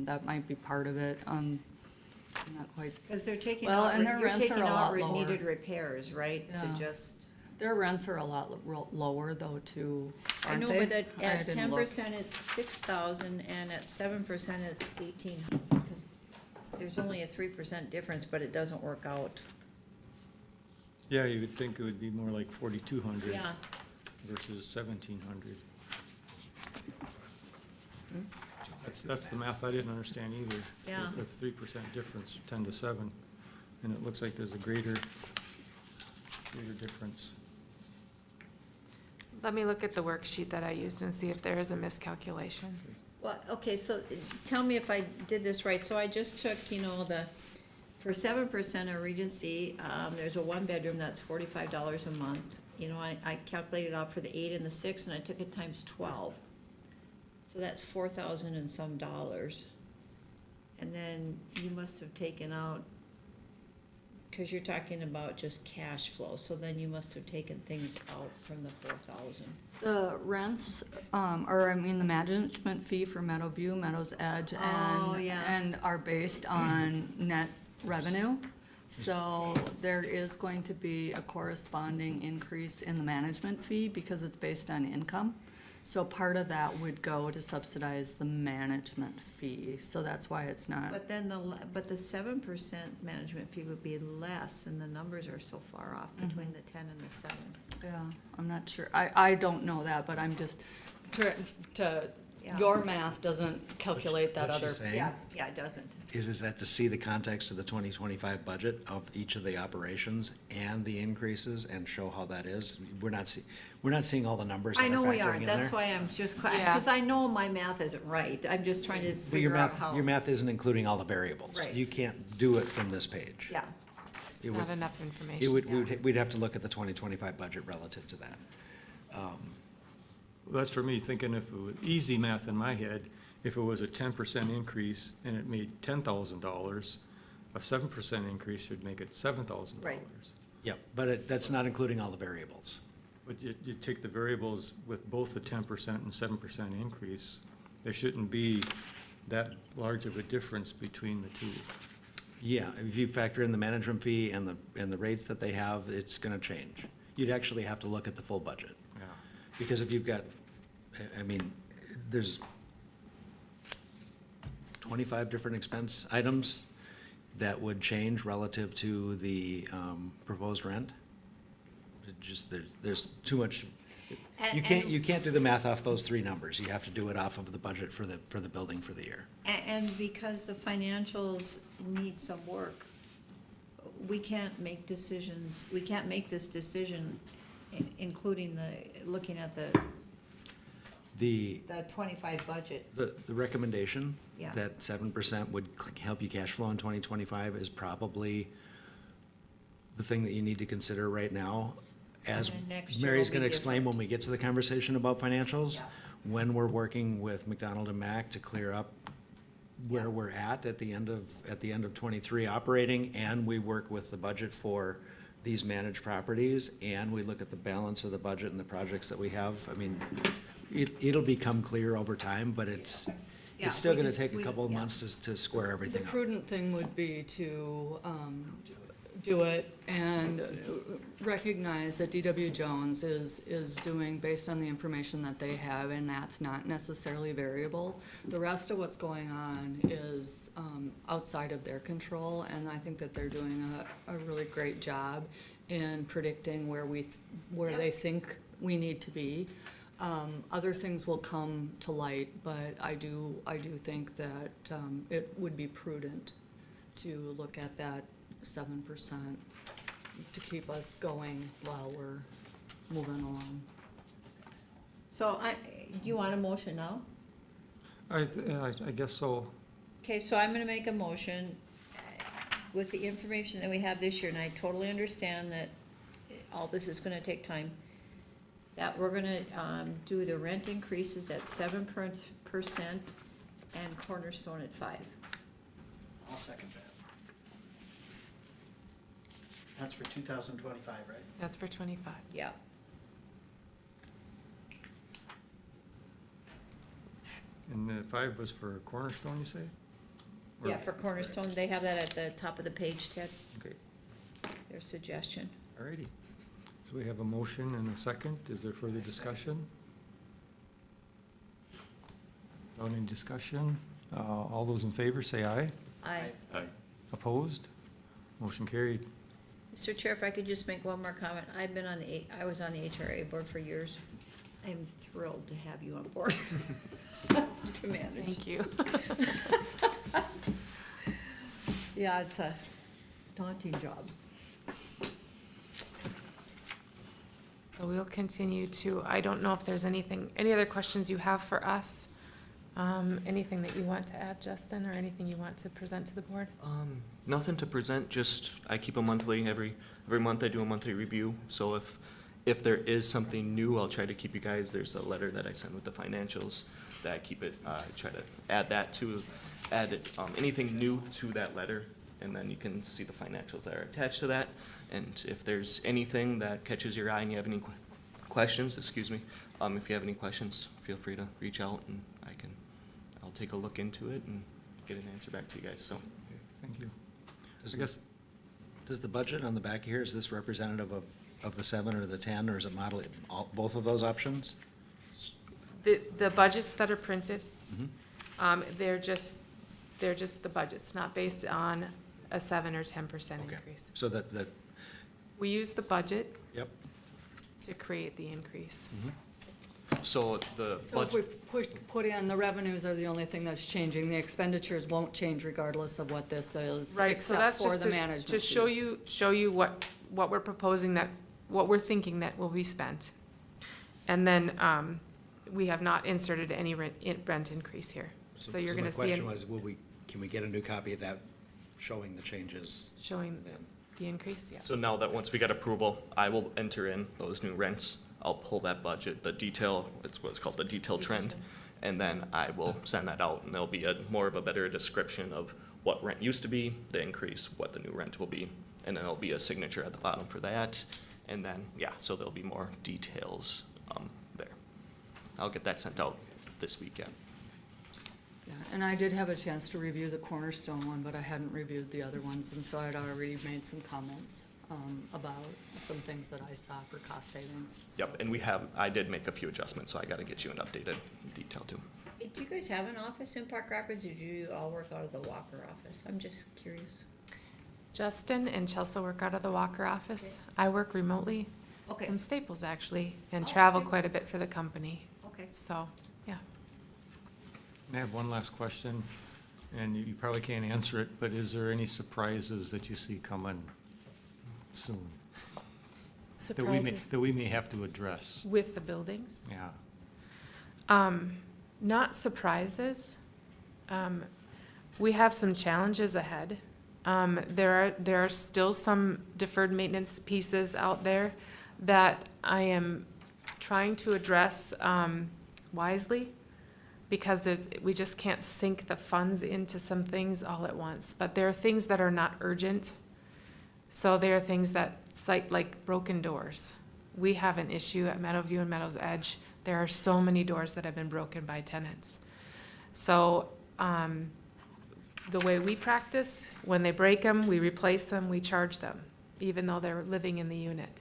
that might be part of it. I'm not quite, Because they're taking Well, out, and their you're rents are taking a out lot lower. needed repairs, right? To Yeah. just, their rents are a lot lower though too, I aren't know, they? but at I didn't look. 10% it's 6,000 and at 7% it's 1,800. Because there's only a 3% difference, but it doesn't work out. Yeah, you would think it would be more like 4,200 Yeah. versus 1,700. That's the math I didn't understand either. Yeah. The 3% difference, 10 to 7, and it looks like there's a greater difference. Let me look at the worksheet that I used and see if there is a miscalculation. Well, okay, so tell me if I did this right. So I just took, for 7% of Regency, there's a one-bedroom that's $45 a month. I calculated out for the 8 and the 6, and I took it times 12. So that's 4,000 and some dollars. And then you must have taken out, because you're talking about just cash flow, so then you must have taken things out from the 4,000. The rents, the management fee for Meadowview, Meadows Edge, Oh, yeah. and are based on net revenue. So there is going to be a corresponding increase in the management fee because it's based on income. So part of that would go to subsidize the management fee, so that's why it's not. But then the 7% management fee would be less, and the numbers are so far off between the 10 and the 7. Yeah, I'm not sure. I don't know that, but I'm just, Yeah. your math doesn't calculate that What other. she's saying Yeah, it doesn't. is that to see the context of the 2025 budget of each of the operations and the increases and show how that is. We're not seeing all the numbers that I are know we factoring aren't, in that's there. why I'm just, Yeah. because I know my math isn't right. I'm just trying to But your figure out math, how. your math isn't including all the variables. Right. You can't do it from this page. Yeah, It would, Not enough it information. would, we'd have to look at the 2025 budget relative to that. Well, that's for me thinking if it was easy math in my head, if it was a 10% increase and it made $10,000, a 7% increase should make it $7,000. Right. Yep, but that's not including all the variables. But you take the variables with both the 10% and 7% increase, there shouldn't be that large of a difference between the two. Yeah, if you factor in the management fee and the rates that they have, it's gonna change. You'd actually have to look at the full budget. Yeah. Because if you've got, there's 25 different expense items that would change relative to the proposed rent. It just, there's too much, you can't do the math off those three numbers. You have to do it off of the budget for the building for the year. and because the financials need some work, we can't make decisions, we can't make this decision, including looking at the The 25 budget. The recommendation Yeah. that 7% would help you cash flow in 2025 is probably the thing that you need to consider right now. As And then next year Mary's will be gonna explain when different. we get to the conversation about financials, Yeah. when we're working with McDonald and Mack to clear up where we're at the end of 23 operating, and we work with the budget for these managed properties, and we look at the balance of the budget and the projects that we have, I mean, it'll become clear over time, but it's Yeah, still we gonna just- take a we- couple of yeah. months to square The everything up. prudent thing would be to do it and recognize that DW Jones is doing based on the information that they have, and that's not necessarily variable. The rest of what's going on is outside of their control, and I think that they're doing a really great job in predicting where they think we need to be. Other things will come to light, but I do think that it would be prudent to look at that 7% to keep us going while we're moving along. So do you want a motion now? I guess so. Okay, so I'm gonna make a motion with the information that we have this year, and I totally understand that all this is gonna take time, that we're gonna do the rent increases at 7% and Cornerstone at 5%. I'll second that. That's for 2025, right? That's for 25. Yeah. And the 5 was for Cornerstone, you say? Or- Yeah, for Cornerstone, they have that at the top of the page, Ted, Okay, their suggestion. alrighty. So we have a motion and a second. Is there further discussion? Without any discussion, all those in favor say aye. Aye. Opposed? Motion carried. Mr. Chair, if I could just make one more comment, I was on the HRA board for years. I'm thrilled to have you on board to manage. Thank you. Yeah, it's a daunting job. So we'll continue to, I don't know if there's any other questions you have for us? Anything that you want to add, Justin, or anything you want to present to the board? Nothing to present, just I keep a monthly, every month I do a monthly review. So if there is something new, I'll try to keep you guys, there's a letter that I send with the financials that I keep it, try to add anything new to that letter, and then you can see the financials that are attached to that. And if there's anything that catches your eye and you have any questions, if you have any questions, feel free to reach out and I'll take a look into it and get an answer back to you guys, so. Okay, thank you. Does I guess, Does the budget on the back here, is this representative of the 7 or the 10, or is it model, both of those options? The budgets that are printed, they're just the budgets, not based on a 7 or 10% Okay. increase. So that, We use the budget yep. to create the increase. So the So if we budget, put in, the revenues are the only thing that's changing, the expenditures won't change regardless of what this is, Right, so except that's for just the management to fee. show you what we're proposing what we're thinking that will be spent. And then, we have not inserted any rent increase here. So you're gonna see My question was, can we get a new copy of that showing the changes showing then? the increase, yeah. so now that once we get approval, I will enter in those new rents. I'll pull that budget, the detail, it's what's called the detailed trend, and then I will send that out, and there'll be more of a better description of what rent used to be, the increase, what the new rent will be, and then there'll be a signature at the bottom for that, and then, yeah, so there'll be more details, there. I'll get that sent out this weekend. Yeah, and I did have a chance to review the Cornerstone one, but I hadn't reviewed the other ones, and so I'd already made some comments about some things that I saw for cost savings. Yep, and I did make a few adjustments, so I gotta get you an updated detail too. Hey, do you guys have an office in Park Rapids, or do you all work out of the Walker office? I'm just curious. Justin and Chelsea work out of the Walker office. I work remotely Okay, from Staples, actually, and Oh, travel okay. quite a bit for the company. okay. So, yeah. and I have one last question, and you probably can't answer it, but is there any surprises that you see coming soon? Surprises That we may have to address? with the buildings. Yeah. Not surprises. We have some challenges ahead. There are still some deferred maintenance pieces out there that I am trying to address wisely, because we just can't sink the funds into some things all at once. But there are things that are not urgent. So there are things that, like broken doors. We have an issue at Meadowview and Meadows Edge. There are so many doors that have been broken by tenants. So, the way we practice, when they break them, we replace them, we charge them, even though they're living in the unit.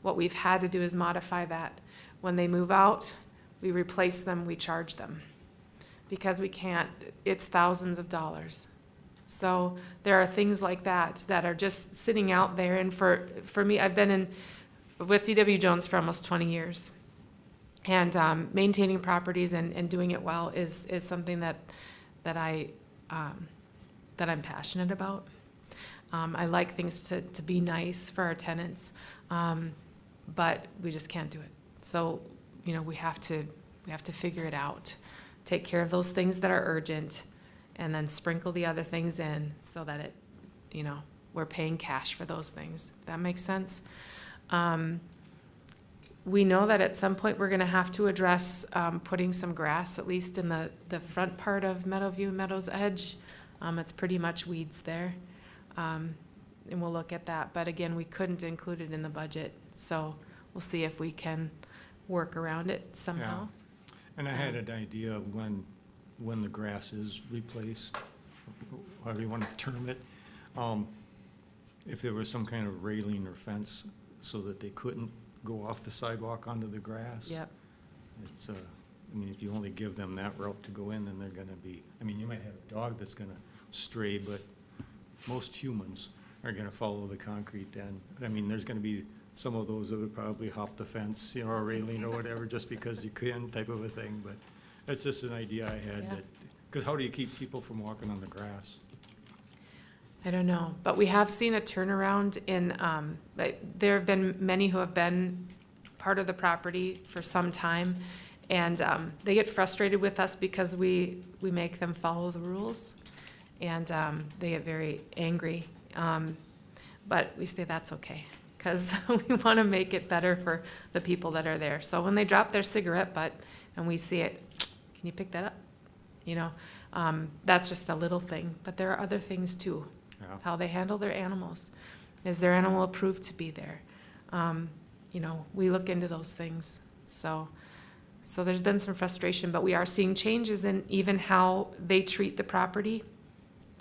What we've had to do is modify that. When they move out, we replace them, we charge them. Because we can't, it's thousands of dollars. So there are things like that that are just sitting out there. And for me, I've been with DW Jones for almost 20 years. And maintaining properties and doing it well is something that I'm passionate about. I like things to be nice for our tenants, but we just can't do it. So, we have to figure it out, take care of those things that are urgent, and then sprinkle the other things in so that we're paying cash for those things. That makes sense. We know that at some point we're gonna have to address putting some grass, at least in the front part of Meadowview, Meadows Edge. It's pretty much weeds there. And we'll look at that, but again, we couldn't include it in the budget, so we'll see if we can work around it somehow. And I had an idea of when the grass is replaced, however you want to term it, if there was some kind of railing or fence so that they couldn't go off the sidewalk onto the grass. Yep. It's, if you only give them that route to go in, then they're gonna be, you might have a dog that's gonna stray, but most humans are gonna follow the concrete then. There's gonna be some of those that would probably hop the fence, or a railing or whatever, just because you can, type of a thing, but it's just an idea I had Yeah. that, because how do you keep people from walking on the grass? I don't know, but we have seen a turnaround in, there have been many who have been part of the property for some time, and they get frustrated with us because we make them follow the rules, and they get very angry. But we say that's okay, because we want to make it better for the people that are there. So when they drop their cigarette butt and we see it, can you pick that up? That's just a little thing, but there are other things too. Yeah. How they handle their animals. Is their animal approved to be there? We look into those things. So there's been some frustration, but we are seeing changes in even how they treat the property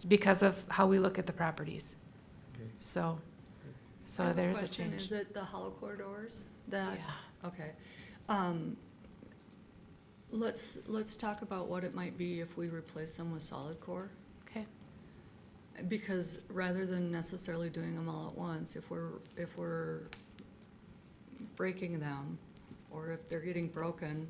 because of how we look at the properties. Okay. So I have there's a question. change. Is it the hollow core doors that? Yeah. Okay. Let's talk about what it might be if we replace them with solid core. Okay. Because rather than necessarily doing them all at once, if we're breaking them, or if they're getting broken,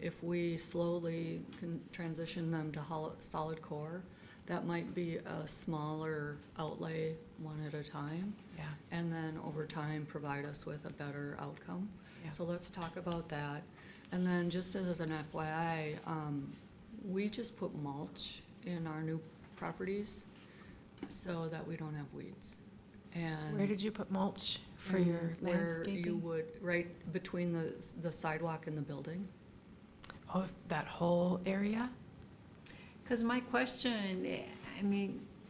if we slowly can transition them to solid core, that might be a smaller outlay one at a time, Yeah. and then over time provide us with a better outcome. Yeah. So let's talk about that. And then just as an FYI, we just put mulch in our new properties so that we don't have weeds. And Where did you put mulch for your where you landscaping? would, right between the sidewalk and the building. Oh, that whole area? Because my question,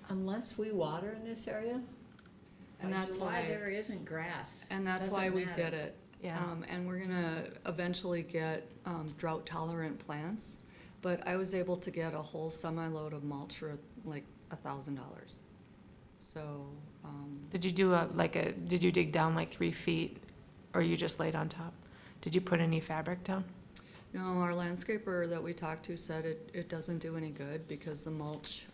unless we water in this area, And by that's July why- there isn't grass. And that's Doesn't why we matter. did it. Yeah. And we're gonna eventually get drought tolerant plants, but I was able to get a whole semi-load of mulch for like $1,000. So, Did you do did you dig down like 3 feet, or you just laid on top? Did you put any fabric down? no, our landscaper that we talked to said it doesn't do any good because the mulch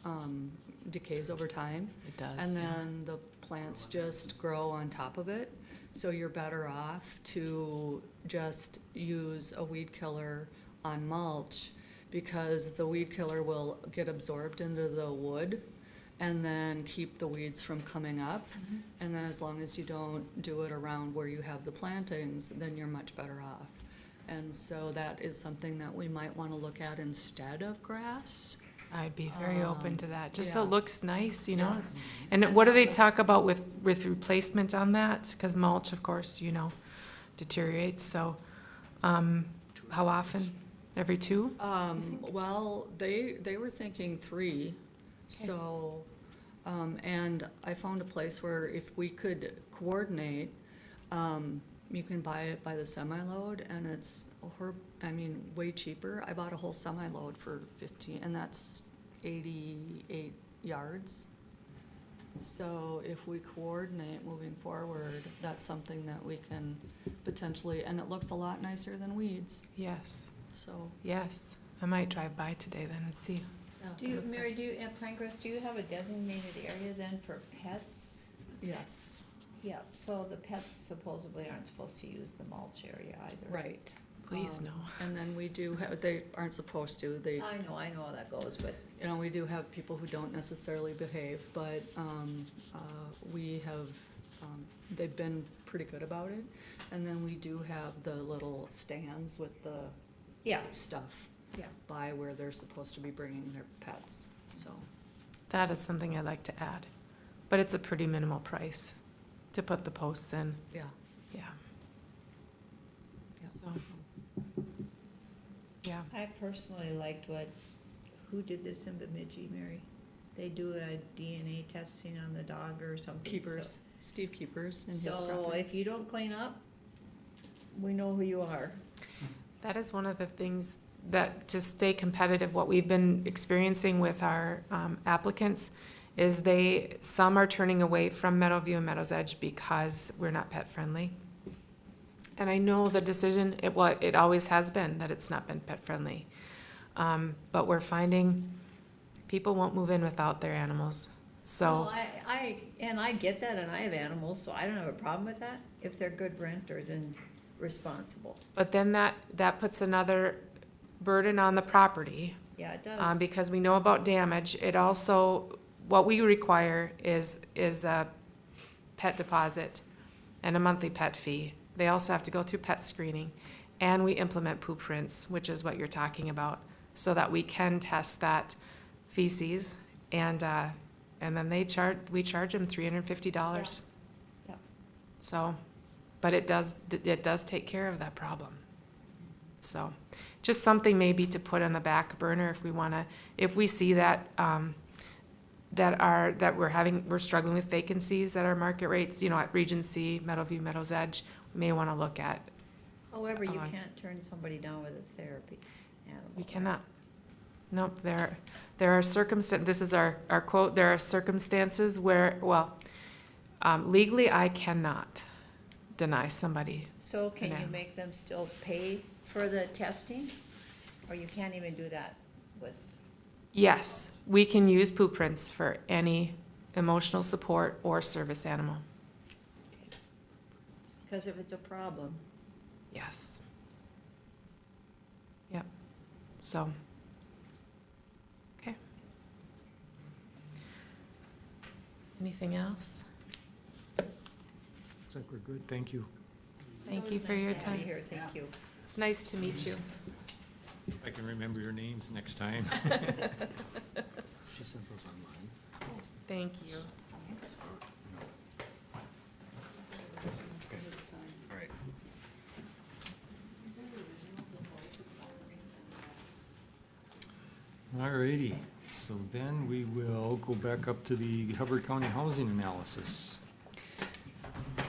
decays over time. It does. And then the plants just grow on top of it. So you're better off to just use a weed killer on mulch because the weed killer will get absorbed into the wood and then keep the weeds from coming up. And then as long as you don't do it around where you have the plantings, then you're much better off. And so that is something that we might want to look at instead of grass. I'd be very open to that, just so it yeah. looks nice, Yes. And what do they talk about with replacement on that? Because mulch, of course, deteriorates, so, how often? Every 2? Well, they were thinking 3, so, and I found a place where if we could coordinate, you can buy it by the semi-load, and it's, way cheaper. I bought a whole semi-load for 15, and that's 88 yards. So if we coordinate moving forward, that's something that we can potentially, and it looks a lot nicer than weeds, Yes, so. yes. I might drive by today then and see. Do you, Mary, at Pinecrest, do you have a designated area then for pets? Yes, Yep, so the pets supposedly aren't supposed to use the mulch area either. right. Please, no. And then we do have, they aren't supposed to, I know how that goes, but we do have people who don't necessarily behave, but, we have, they've been pretty good about it. And then we do have the little stands with the yeah, stuff yeah. by where they're supposed to be bringing their pets, so. That is something I'd like to add, but it's a pretty minimal price to put the posts in, Yeah. yeah. Yeah. So, yeah. I personally liked who did this in Bemidji, Mary? They do a DNA testing on the dog or something. Keepers, Steve Keepers and his So properties. if you don't clean up, we know who you are. That is one of the things that, to stay competitive, what we've been experiencing with our applicants is some are turning away from Meadowview and Meadows Edge because we're not pet friendly. And I know the decision, it always has been that it's not been pet friendly. But we're finding people won't move in without their animals. So, Well, I get that, and I have animals, so I don't have a problem with that, if they're good renters and responsible. but then that puts another burden on the property. Yeah, it does. Because we know about damage. It also, what we require is a pet deposit and a monthly pet fee. They also have to go through pet screening, and we implement poop prints, which is what you're talking about, so that we can test that feces, and then we charge them $350. Yeah. So, but it does take care of that problem. So, just something maybe to put on the back burner if we see that, we're struggling with vacancies at our market rates, at Regency, Meadowview, Meadows Edge, we may wanna look at. However, you Uh, can't turn somebody down with a therapy animal. We cannot. Nope, there are this is our quote, there are circumstances where, legally I cannot deny somebody. So can you animal. make them still pay for the testing? Or you can't even do that with, Yes, we can use poop prints for any emotional support or service animal. because if it's a problem, Yes. Yep, so. Okay. Anything else? Looks like we're good, thank you. Thank It you was for nice your to have you time. here, thank you. It's nice to meet you. I can remember your names next time. She sent those online. Thank you. All right. Alrighty, so then we will go back up to the Hubbard County housing analysis.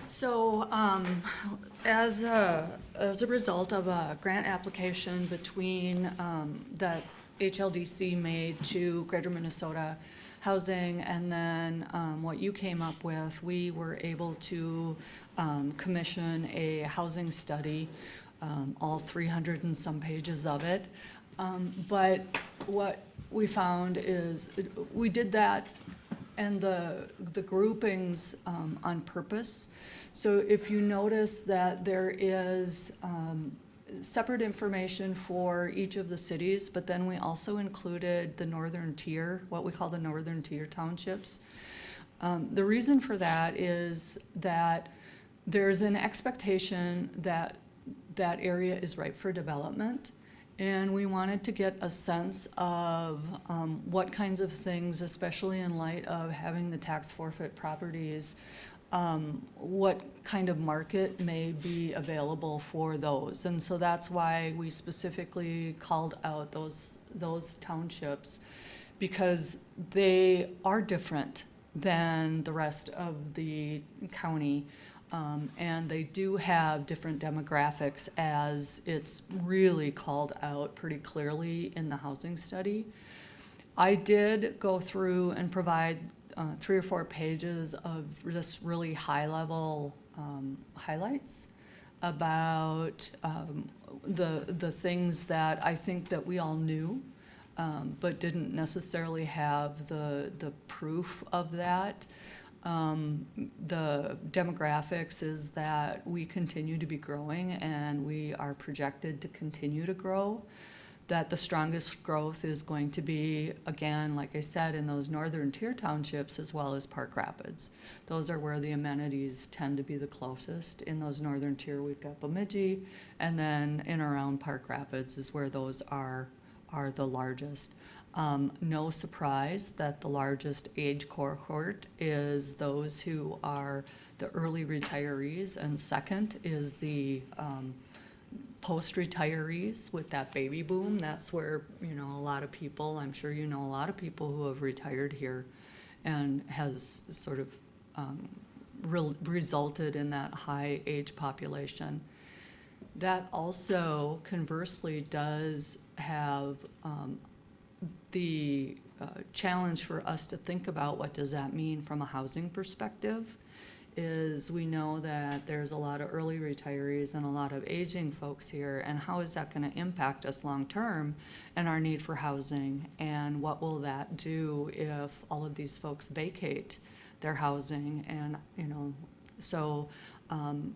So, as a result of a grant application between, that HLDC made to Greater Minnesota Housing, and then, what you came up with, we were able to, commission a housing study, all 300 and some pages of it. But what we found is, we did that and the groupings on purpose. So if you notice that there is separate information for each of the cities, but then we also included the northern tier, what we call the northern tier townships. The reason for that is that there's an expectation that that area is ripe for development. And we wanted to get a sense of what kinds of things, especially in light of having the tax forfeit properties what kind of market may be available for those. And so that's why we specifically called out those townships, because they are different than the rest of the county. And they do have different demographics, as it's really called out pretty clearly in the housing study. I did go through and provide 3 or 4 pages of just really high-level highlights about the things that I think that we all knew, but didn't necessarily have the proof of that. The demographics is that we continue to be growing, and we are projected to continue to grow. That the strongest growth is going to be, again, like I said, in those northern tier townships as well as Park Rapids. Those are where the amenities tend to be the closest. In those northern tier, we've got Bemidji, and then in around Park Rapids is where those are the largest. No surprise that the largest age cohort is those who are the early retirees, and second is the post-retirees with that baby boom. That's where, a lot of people, I'm sure a lot of people who have retired here, and has sort of resulted in that high age population. That also conversely does have the challenge for us to think about what does that mean from a housing perspective. Is we know that there's a lot of early retirees and a lot of aging folks here, and how is that going to impact us long-term and our need for housing, and what will that do if all of these folks vacate their housing? And, so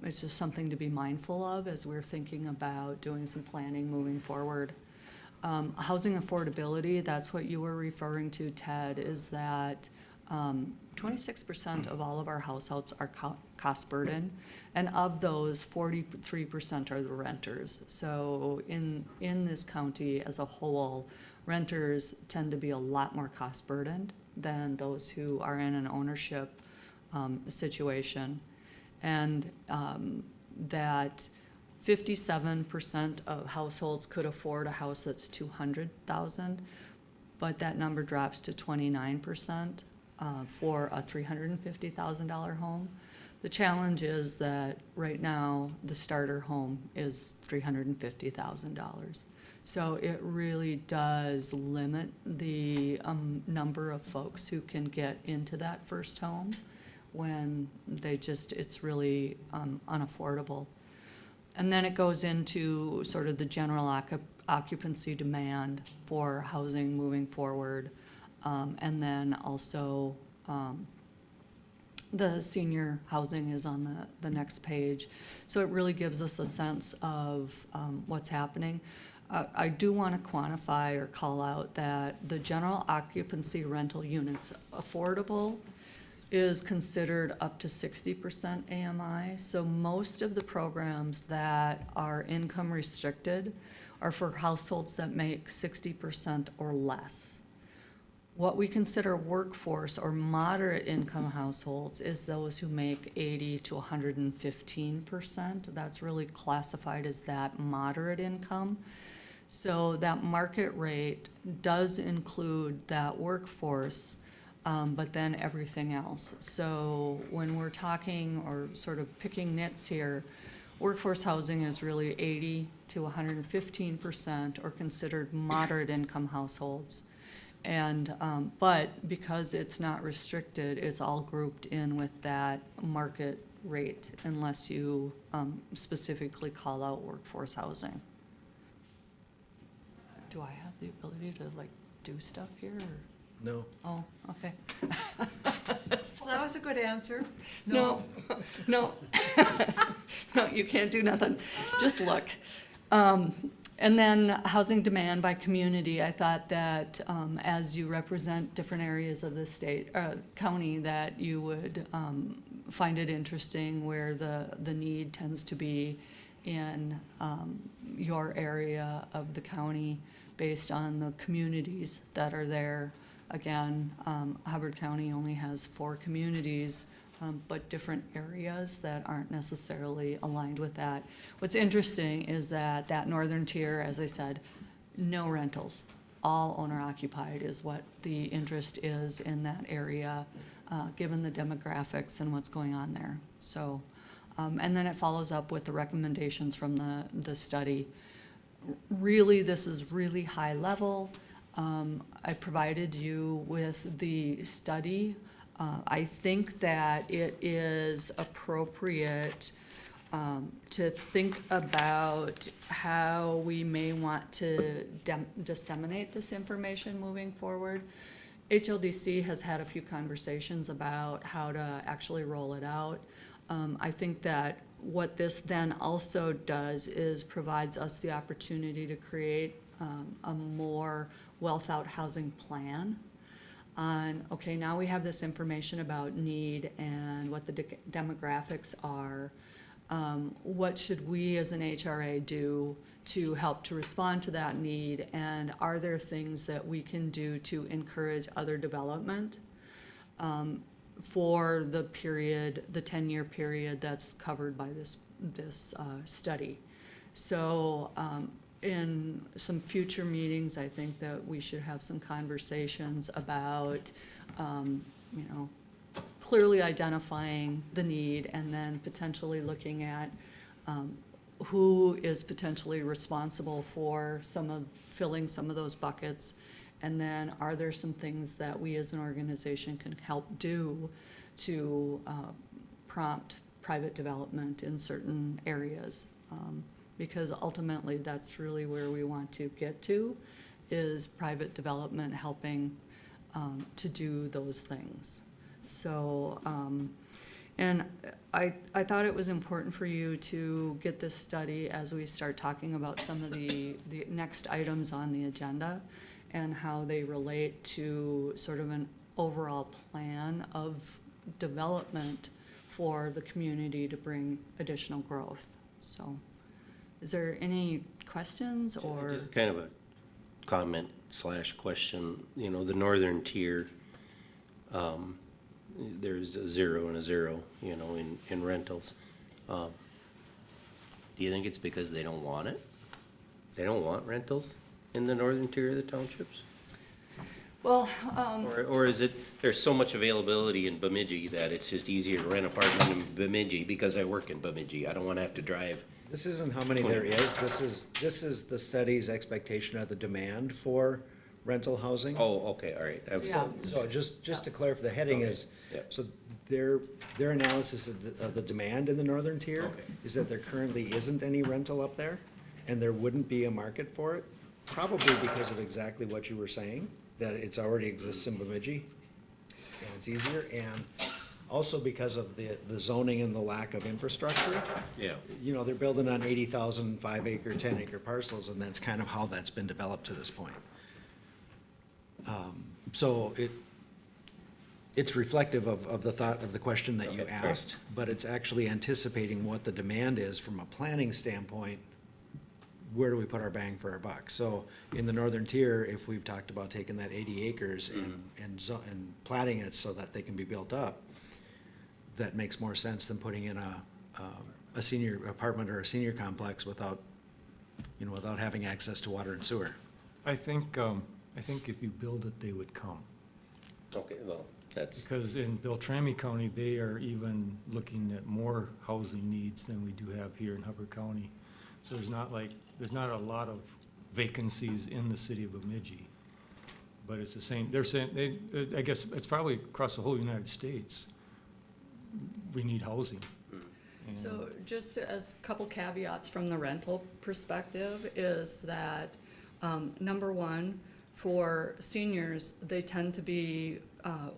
it's just something to be mindful of as we're thinking about doing some planning moving forward. Housing affordability, that's what you were referring to, Ted, is that 26% of all of our households are cost burden, and of those, 43% are the renters. So in this county as a whole, renters tend to be a lot more cost burdened than those who are in an ownership situation. And that 57% of households could afford a house that's $200,000, but that number drops to 29% for a $350,000 home. The challenge is that right now the starter home is $350,000. So it really does limit the number of folks who can get into that first home when it's really unaffordable. And then it goes into sort of the general occupancy demand for housing moving forward. And then also the senior housing is on the next page. So it really gives us a sense of what's happening. I do want to quantify or call out that the general occupancy rental units affordable is considered up to 60% AMI. So most of the programs that are income restricted are for households that make 60% or less. What we consider workforce or moderate income households is those who make 80 to 115%. That's really classified as that moderate income. So that market rate does include that workforce, but then everything else. So when we're talking or sort of picking nits here, workforce housing is really 80 to 115% or considered moderate income households. And, but because it's not restricted, it's all grouped in with that market rate unless you specifically call out workforce housing. Do I have the ability to do stuff here or? No. Oh, okay. Well, that was a good answer. No, no, you can't do nothing. Just look. And then housing demand by community. I thought that as you represent different areas of the state, county, that you would find it interesting where the need tends to be in your area of the county based on the communities that are there. Again, Hubbard County only has 4 communities but different areas that aren't necessarily aligned with that. What's interesting is that that northern tier, as I said, no rentals. All owner occupied is what the interest is in that area, given the demographics and what's going on there. So, and then it follows up with the recommendations from the study. Really, this is really high level. I provided you with the study. I think that it is appropriate to think about how we may want to disseminate this information moving forward. HLDC has had a few conversations about how to actually roll it out. I think that what this then also does is provides us the opportunity to create a more well-thought housing plan on, okay, now we have this information about need and what the demographics are. What should we as an HRA do to help to respond to that need? And are there things that we can do to encourage other development for the period, the 10-year period that's covered by this study? So in some future meetings, I think that we should have some conversations about, clearly identifying the need and then potentially looking at who is potentially responsible for filling some of those buckets. And then are there some things that we as an organization can help do to prompt private development in certain areas? Because ultimately that's really where we want to get to, is private development helping to do those things. So, and I thought it was important for you to get this study as we start talking about some of the next items on the agenda and how they relate to sort of an overall plan of development for the community to bring additional growth. So, is there any questions or? Just kind of a comment / question, the northern tier, there's a 0 and a 0, in rentals. Do you think it's because they don't want it? They don't want rentals in the northern tier of the townships? Well, Or is it, there's so much availability in Bemidji that it's just easier to rent an apartment in Bemidji because I work in Bemidji. I don't want to have to drive. This isn't how many there is, this is the study's expectation of the demand for rental housing. Oh, okay, all right. Yeah. So just to clarify, the heading is, Yep. so their analysis of the demand in the northern tier Okay. is that there currently isn't any rental up there, and there wouldn't be a market for it, probably because of exactly what you were saying, that it's already exists in Bemidji, and it's easier, and also because of the zoning and the lack of infrastructure. Yeah. They're building on 80,000 5-acre, 10-acre parcels, and that's kind of how that's been developed to this point. So it's reflective of the thought of the question that you Okay, great. asked, but it's actually anticipating what the demand is from a planning standpoint. Where do we put our bang for our buck? So in the northern tier, if we've talked about taking that 80 acres and platting it so that they can be built up, that makes more sense than putting in a senior apartment or a senior complex without having access to water and sewer. I think if you build it, they would come. Okay, well, that's, Because in Beltrami County, they are even looking at more housing needs than we do have here in Hubbard County. So there's not a lot of vacancies in the city of Bemidji. But it's the same, they're saying, I guess it's probably across the whole United States, we need housing. And- so just as a couple caveats from the rental perspective is that, number one, for seniors, they tend to be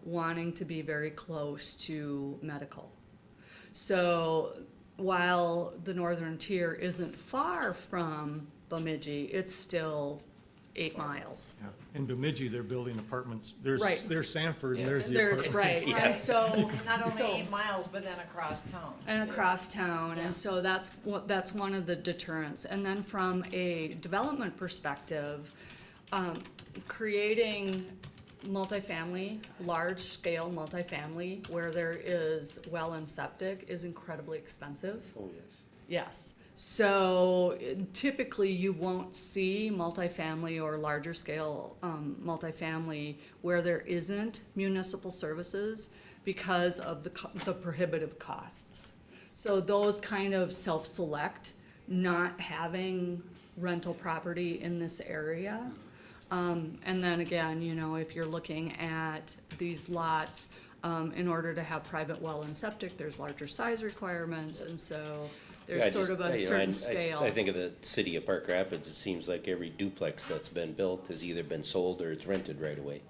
wanting to be very close to medical. So while the northern tier isn't far from Bemidji, it's still 8 miles. Yeah. In Bemidji, they're building apartments. There's Right. Sanford, Yeah. and there's the There's, apartments. right, Yeah. and so. Not only so- 8 miles, but then across town. And across town, Yeah. and so that's one of the deterrents. And then from a development perspective, creating, multifamily, large-scale multifamily, where there is well and septic is incredibly expensive. Oh, yes. Yes, so typically you won't see multifamily or larger scale multifamily where there isn't municipal services because of the prohibitive costs. So those kind of self-select, not having rental property in this area. And then again, you know, if you're looking at these lots, in order to have private well and septic, there's larger size requirements, and so Yeah, I there's sort just- of I- a you know, certain I scale. think of the city of Park Rapids, it seems like every duplex that's been built has either been sold or it's rented right away.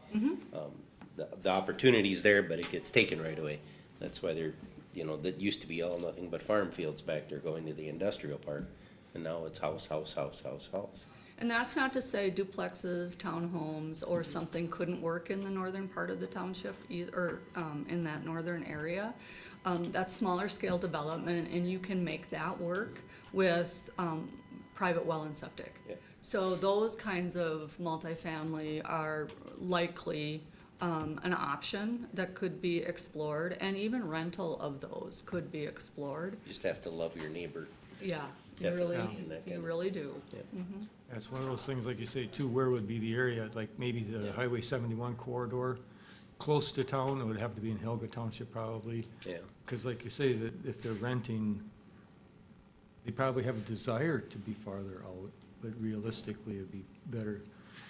The opportunity's there, but it gets taken right away. That's why they're, you know, that used to be all nothing but farm fields back there going to the industrial park. And now it's house, house, house, house, house. And that's not to say duplexes, townhomes, or something couldn't work in the northern part of the township either, or, in that northern area. That's smaller scale development, and you can make that work with, private well and septic. Yeah. So those kinds of multifamily are likely, an option that could be explored, and even rental of those could be explored. You just have to love your neighbor. Yeah, you Definitely really, in that you kind of- really do. Yeah. That's one of those things, like you say, too, where would be the area, like maybe the Yeah. Highway 71 corridor, close to town, it would have to be in Helga Township probably. Yeah. Because like you say, that if they're renting, they probably have a desire to be farther out, but realistically, it'd be better.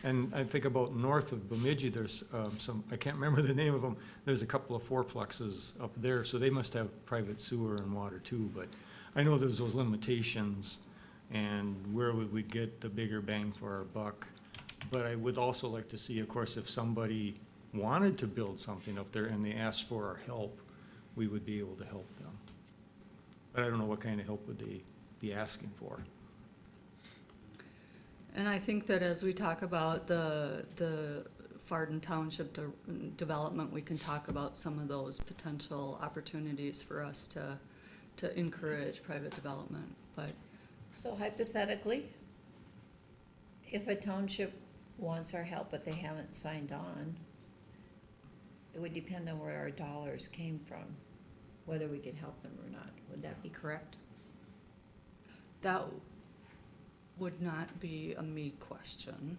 And I think about north of Bemidji, there's some, I can't remember the name of them, there's a couple of fourplexes up there, so they must have private sewer and water too, but I know there's those limitations, and where would we get the bigger bang for our buck? But I would also like to see, of course, if somebody wanted to build something up there and they asked for our help, we would be able to help them. But I don't know what kind of help would they be asking for. And I think that as we talk about the Farden Township development, we can talk about some of those potential opportunities for us to encourage private development, but. So hypothetically, if a township wants our help but they haven't signed on, it would depend on where our dollars came from, whether we could help them or not. Would that be correct? That would not be a me question.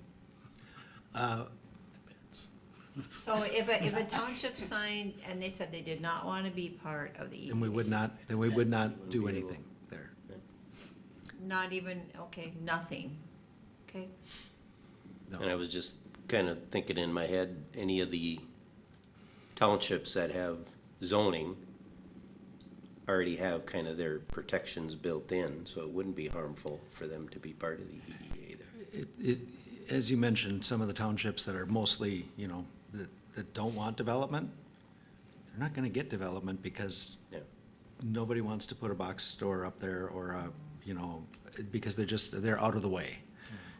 So if a township signed and they said they did not want to be part of the And we would not, then we would not do anything there. not even, okay, nothing, okay? No. And I was just kind of thinking in my head, any of the townships that have zoning already have kind of their protections built in, so it wouldn't be harmful for them to be part of the EDA there. As you mentioned, some of the townships that are mostly, you know, that don't want development, they're not gonna get development because Yeah. nobody wants to put a box store up there or a, you know, because they're out of the way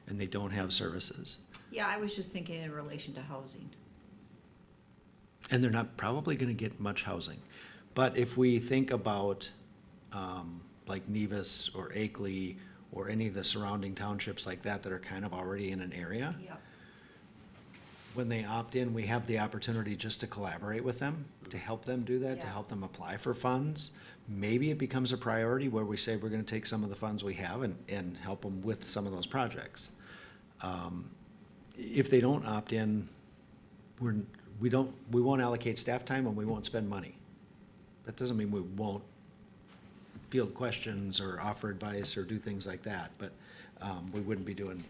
and they don't have services. Yeah, I was just thinking in relation to housing. And they're not probably gonna get much housing. But if we think about, like Nevis or Akeley or any of the surrounding townships like that are kind of already in an area, Yep. when they opt in, we have the opportunity just to collaborate with them, to help them do that, to Yeah. help them apply for funds. Maybe it becomes a priority where we say we're gonna take some of the funds we have and help them with some of those projects. If they don't opt in, we won't allocate staff time and we won't spend money. That doesn't mean we won't field questions or offer advice or do things like that, but, we wouldn't be doing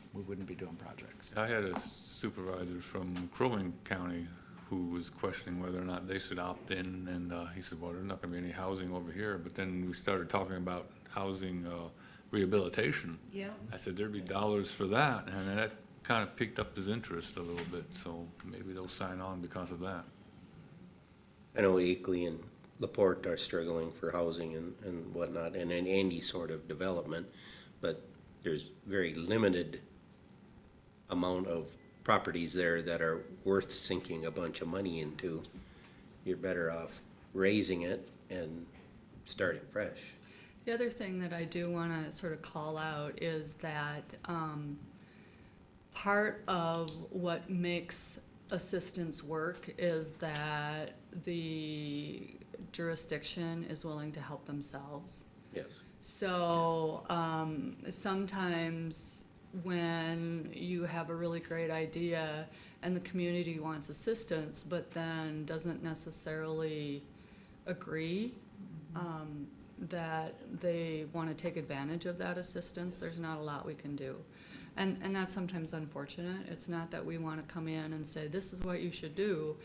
projects. I had a supervisor from Crow Wing County who was questioning whether or not they should opt in, and he said, well, there's not gonna be any housing over here, but then we started talking about housing rehabilitation. Yeah. I said, there'd be dollars for that, and that kind of piqued up his interest a little bit, so maybe they'll sign on because of that. I know Akeley and LaPorte are struggling for housing and whatnot, and any sort of development, but there's very limited amount of properties there that are worth sinking a bunch of money into. You're better off raising it and starting fresh. The other thing that I do want to sort of call out is that part of what makes assistance work is that the jurisdiction is willing to help themselves. Yes. So, sometimes when you have a really great idea and the community wants assistance, but then doesn't necessarily agree, that they wanna take advantage of that assistance, there's not a lot we can do. And that's sometimes unfortunate. It's not that we wanna come in and say, this is what you should do,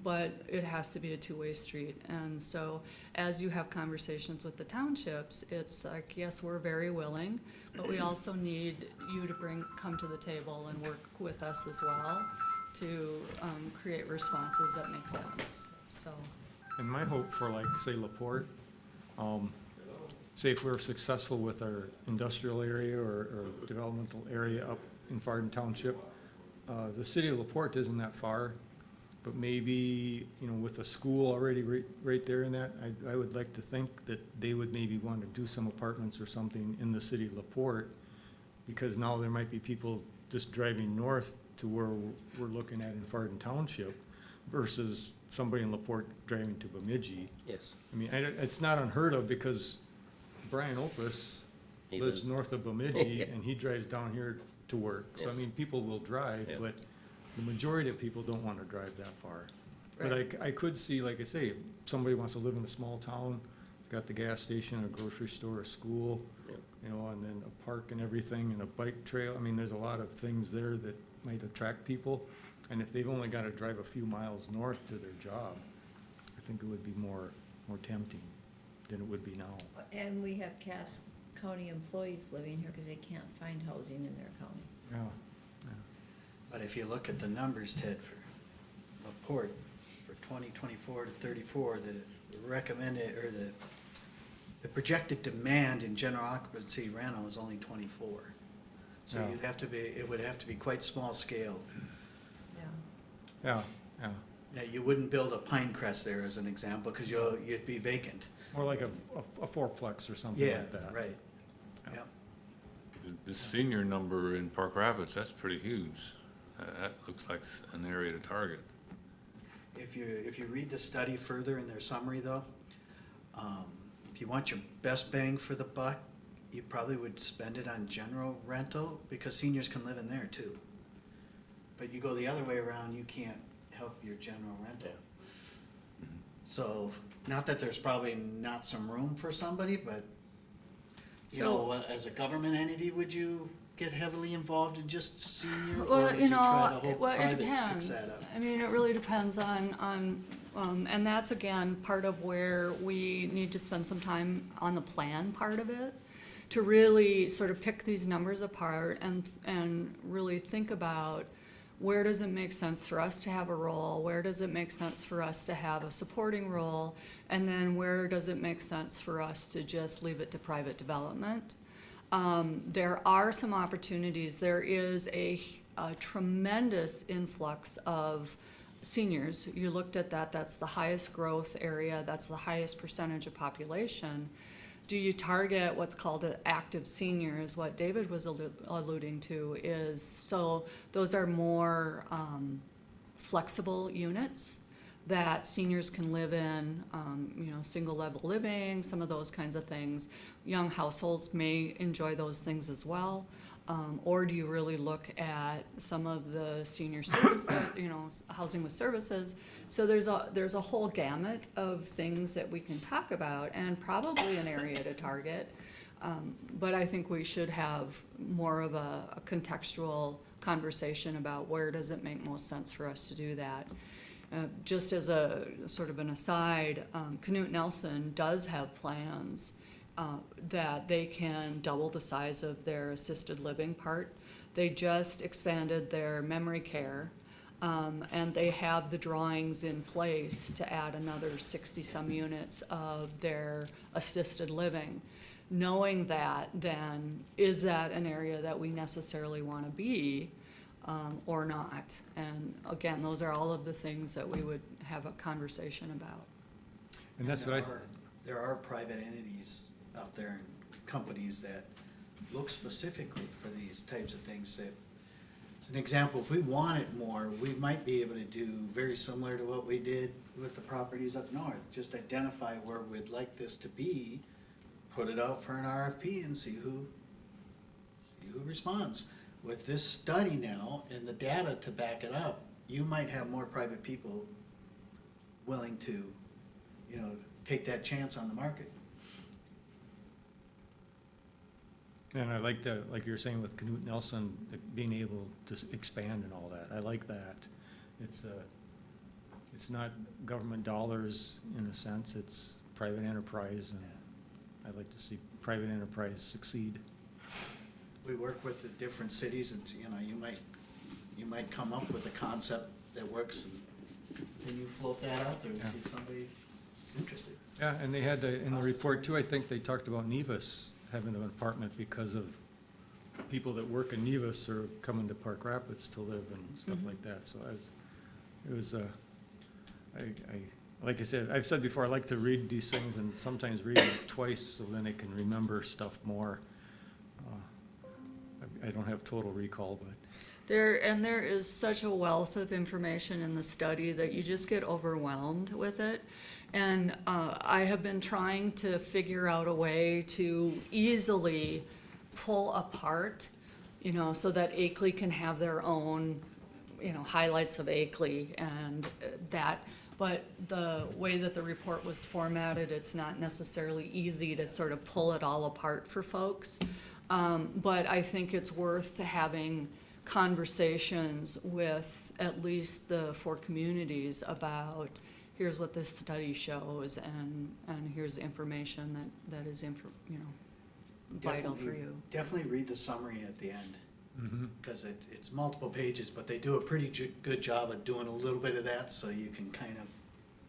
but it has to be a two-way street. And so as you have conversations with the townships, it's like, yes, we're very willing, but we also need you to come to the table and work with us as well to, create responses that make sense, so. And my hope for like, say, LaPorte, say if we're successful with our industrial area or developmental area up in Farden Township, the city of LaPorte isn't that far, but maybe, you know, with a school already right there in that, I would like to think that they would maybe want to do some apartments or something in the city of LaPorte, because now there might be people just driving north to where we're looking at in Farden Township versus somebody in LaPorte driving to Bemidji. Yes. I mean, it's not unheard of because Brian Opus He lives lives- north of Bemidji Yeah. and he drives down here to work. So I Yes. mean, people will drive, Yeah. but the majority of people don't want to drive that far. But I could see, like I say, if somebody wants to live in a small town, it's got the gas station, a grocery store, a school, Yeah. you know, and then a park and everything and a bike trail. I mean, there's a lot of things there that might attract people. And if they've only got to drive a few miles north to their job, I think it would be more tempting than it would be now. And we have Cass County employees living here because they can't find housing in their county. Yeah, yeah. But if you look at the numbers, Ted, for LaPorte, for 2024 to 34, the recommended, or the projected demand in general occupancy rental is only 24. So Yeah. it would have to be quite small scale. Yeah. Yeah, yeah. Now, you wouldn't build a Pinecrest there as an example, because you'd be vacant. More like a fourplex or something Yeah, like that. right. Yeah. The senior number in Park Rapids, that's pretty huge. That looks like an area to target. If you read the study further in their summary, though, if you want your best bang for the buck, you probably would spend it on general rental, because seniors can live in there too. But you go the other way around, you can't help your general rental. So, not that there's probably not some room for somebody, but, you know, as a government entity, would you get heavily involved in just senior? or Well, would you try know, to hope well, it private depends. picks that up? I mean, it really depends on, and that's again, part of where we need to spend some time on the plan part of it, to really sort of pick these numbers apart and really think about, where does it make sense for us to have a role? Where does it make sense for us to have a supporting role? And then where does it make sense for us to just leave it to private development? There are some opportunities. There is a tremendous influx of seniors. You looked at that, that's the highest growth area, that's the highest percentage of population. Do you target what's called an active senior, is what David was alluding to, is, so those are more flexible units that seniors can live in, you know, single level living, some of those kinds of things. Young households may enjoy those things as well. Or do you really look at some of the senior services, you know, housing with services? So there's a whole gamut of things that we can talk about, and probably an area to target. But I think we should have more of a contextual conversation about where does it make most sense for us to do that. Just as a sort of an aside, Canute Nelson does have plans that they can double the size of their assisted living part. They just expanded their memory care, and they have the drawings in place to add another 60-some units of their assisted living. Knowing that, then, is that an area that we necessarily want to be or not? And again, those are all of the things that we would have a conversation about. And that's what There are private entities out there and companies that look specifically for these types of things, that As an example, if we wanted more, we might be able to do very similar to what we did with the properties up north. Just identify where we'd like this to be, put it out for an RFP and see who responds. With this study now and the data to back it up, you might have more private people willing to, take that chance on the market. And I like like you were saying with Knut Nelson, being able to expand and all that. I like that. It's not government dollars in a sense, it's private enterprise, and I'd like to see private enterprise succeed. We work with the different cities and, you might come up with a concept that works and then you float that out there and see if somebody is interested. Yeah, and they had, in the report too, I think they talked about Nevis having an apartment because of people that work in Nevis are coming to Park Rapids to live and stuff like that, so like I said, I've said before, I like to read these things and sometimes read them twice so then I can remember stuff more. I don't have total recall, but. There is such a wealth of information in the study that you just get overwhelmed with it. And I have been trying to figure out a way to easily pull apart, so that Akeley can have their own, highlights of Akeley and that. But the way that the report was formatted, it's not necessarily easy to sort of pull it all apart for folks. But I think it's worth having conversations with at least the 4 communities about here's what this study shows and here's the information that is vital for you. Definitely read the summary at the end, Mm-hmm. because it's multiple pages, but they do a pretty good job of doing a little bit of that, so you can kind of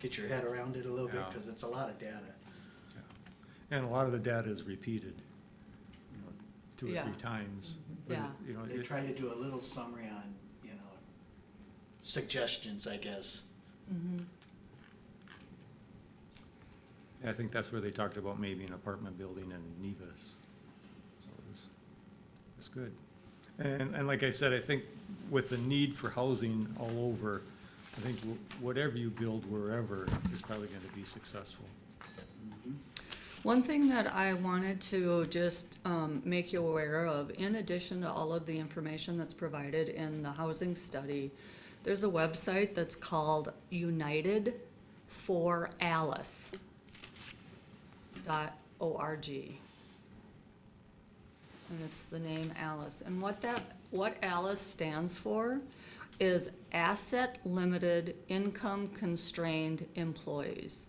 get your head around it a little bit, Yeah. because it's a lot of data. And a lot of the data is repeated, 2 or 3 Yeah. times. But, Yeah. They try to do a little summary on, suggestions, I guess. Mhm. I think that's where they talked about maybe an apartment building in Nevis. So it's good. And like I said, I think with the need for housing all over, I think whatever you build wherever is probably gonna be successful. One thing that I wanted to just make you aware of, in addition to all of the information that's provided in the housing study, there's a website that's called unitedforalice.org. And it's the name Alice. And what Alice stands for is Asset Limited Income Constrained Employees.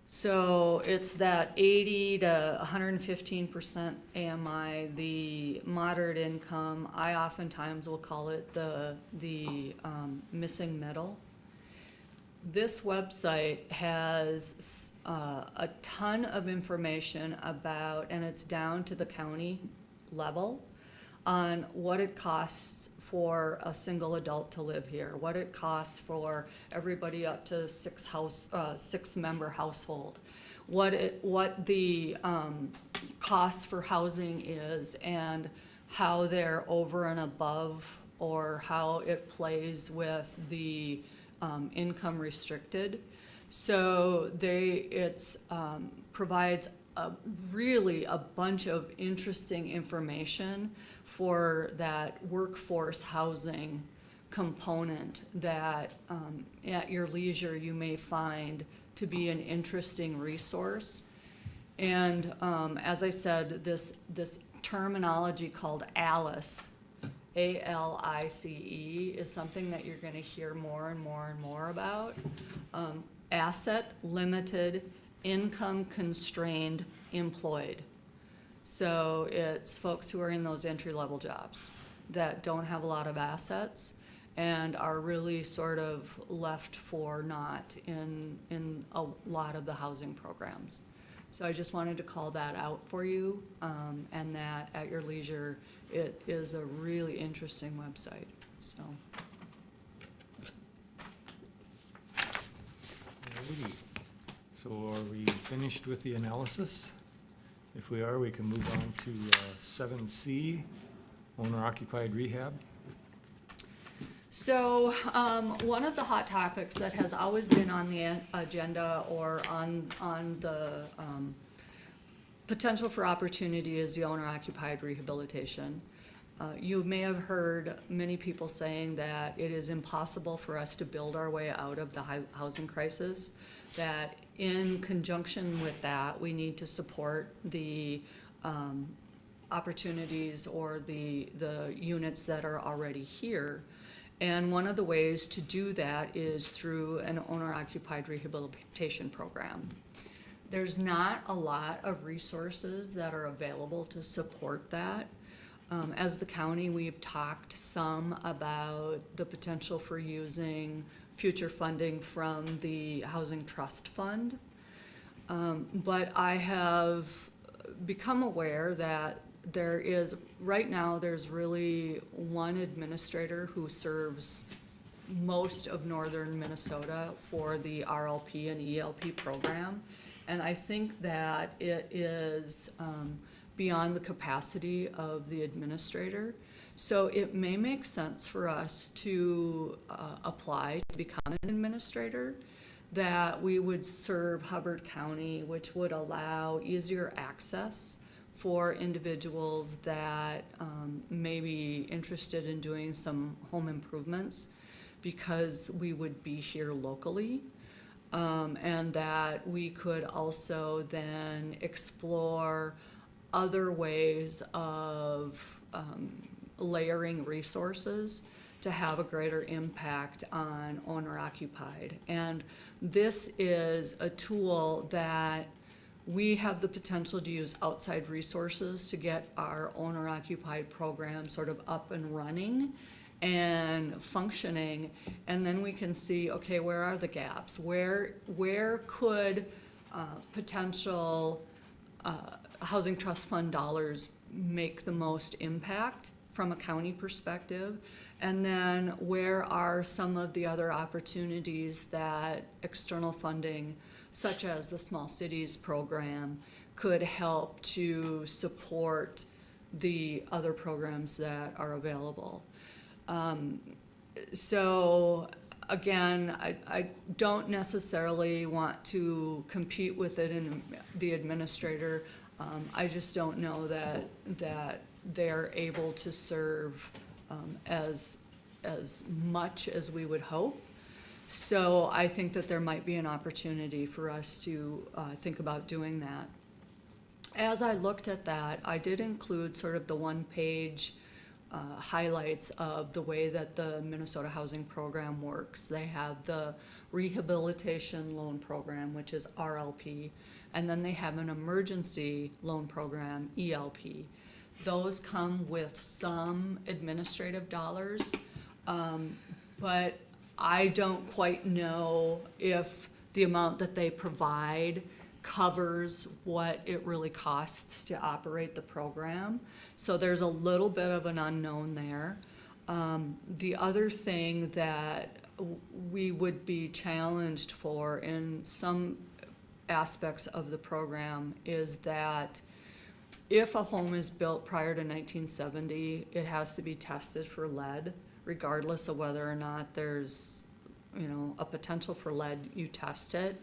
So it's that 80 to 115% AMI, the moderate income. I oftentimes will call it the missing middle. This website has a ton of information about, and it's down to the county level, on what it costs for a single adult to live here, what it costs for everybody up to 6-member household, what the cost for housing is, and how they're over and above, or how it plays with the income restricted. So it provides really a bunch of interesting information for that workforce housing component that at your leisure you may find to be an interesting resource. And as I said, this terminology called ALICE, ALICE, is something that you're going to hear more and more and more about. Asset Limited Income Constrained Employed. So it's folks who are in those entry-level jobs that don't have a lot of assets and are really sort of left for naught in a lot of the housing programs. So I just wanted to call that out for you, and that at your leisure, it is a really interesting website, so. Alrighty. So are we finished with the analysis? If we are, we can move on to 7C, owner-occupied rehab. So, one of the hot topics that has always been on the agenda or on the, potential for opportunity is the owner-occupied rehabilitation. You may have heard many people saying that it is impossible for us to build our way out of the housing crisis, that in conjunction with that, we need to support the, opportunities or the units that are already here. And one of the ways to do that is through an owner-occupied rehabilitation program. There's not a lot of resources that are available to support that. As the county, we've talked some about the potential for using future funding from the Housing Trust Fund. But I have become aware that right now, there's really one administrator who serves most of northern Minnesota for the RLP and ELP program. And I think that it is beyond the capacity of the administrator. So it may make sense for us to apply to become an administrator, that we would serve Hubbard County, which would allow easier access for individuals that may be interested in doing some home improvements, because we would be here locally. And that we could also then explore other ways of layering resources to have a greater impact on owner-occupied. And this is a tool that we have the potential to use outside resources to get our owner-occupied program sort of up and running and functioning, and then we can see, okay, where are the gaps? Where could potential housing trust fund dollars make the most impact from a county perspective? And then where are some of the other opportunities that external funding, such as the Small Cities program, could help to support the other programs that are available? So again, I don't necessarily want to compete with it in the administrator. I just don't know that they're able to serve as much as we would hope. So I think that there might be an opportunity for us to think about doing that. As I looked at that, I did include sort of the one-page highlights of the way that the Minnesota Housing Program works. They have the Rehabilitation Loan Program, which is RLP, and then they have an Emergency Loan Program, ELP. Those come with some administrative dollars, but I don't quite know if the amount that they provide covers what it really costs to operate the program. So there's a little bit of an unknown there. The other thing that we would be challenged for in some aspects of the program is that if a home is built prior to 1970, it has to be tested for lead, regardless of whether or not there's, a potential for lead, you test it.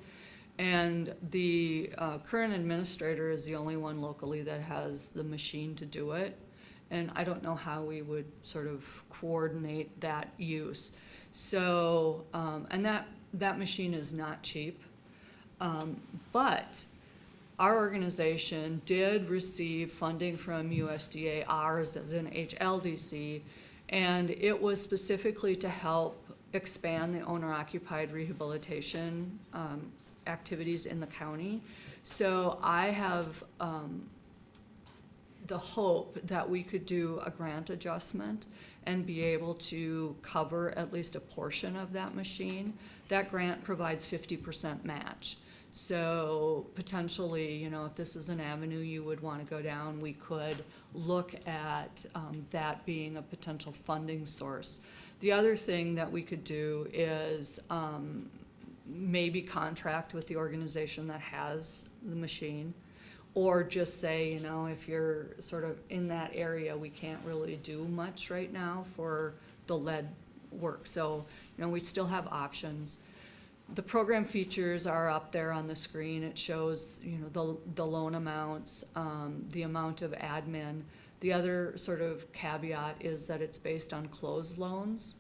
And the current administrator is the only one locally that has the machine to do it. And I don't know how we would sort of coordinate that use. So, and that machine is not cheap. But our organization did receive funding from USDA, ours as in HLDC, and it was specifically to help expand the owner-occupied rehabilitation activities in the county. So I have the hope that we could do a grant adjustment and be able to cover at least a portion of that machine. That grant provides 50% match. So potentially, if this is an avenue you would want to go down, we could look at that being a potential funding source. The other thing that we could do is maybe contract with the organization that has the machine, Or just say, you know, if you're sort of in that area, we can't really do much right now for the lead work. So, you know, we still have options. The program features are up there on the screen. It shows, you know, the loan amounts, the amount of admin. The other sort of caveat is that it's based on closed loans.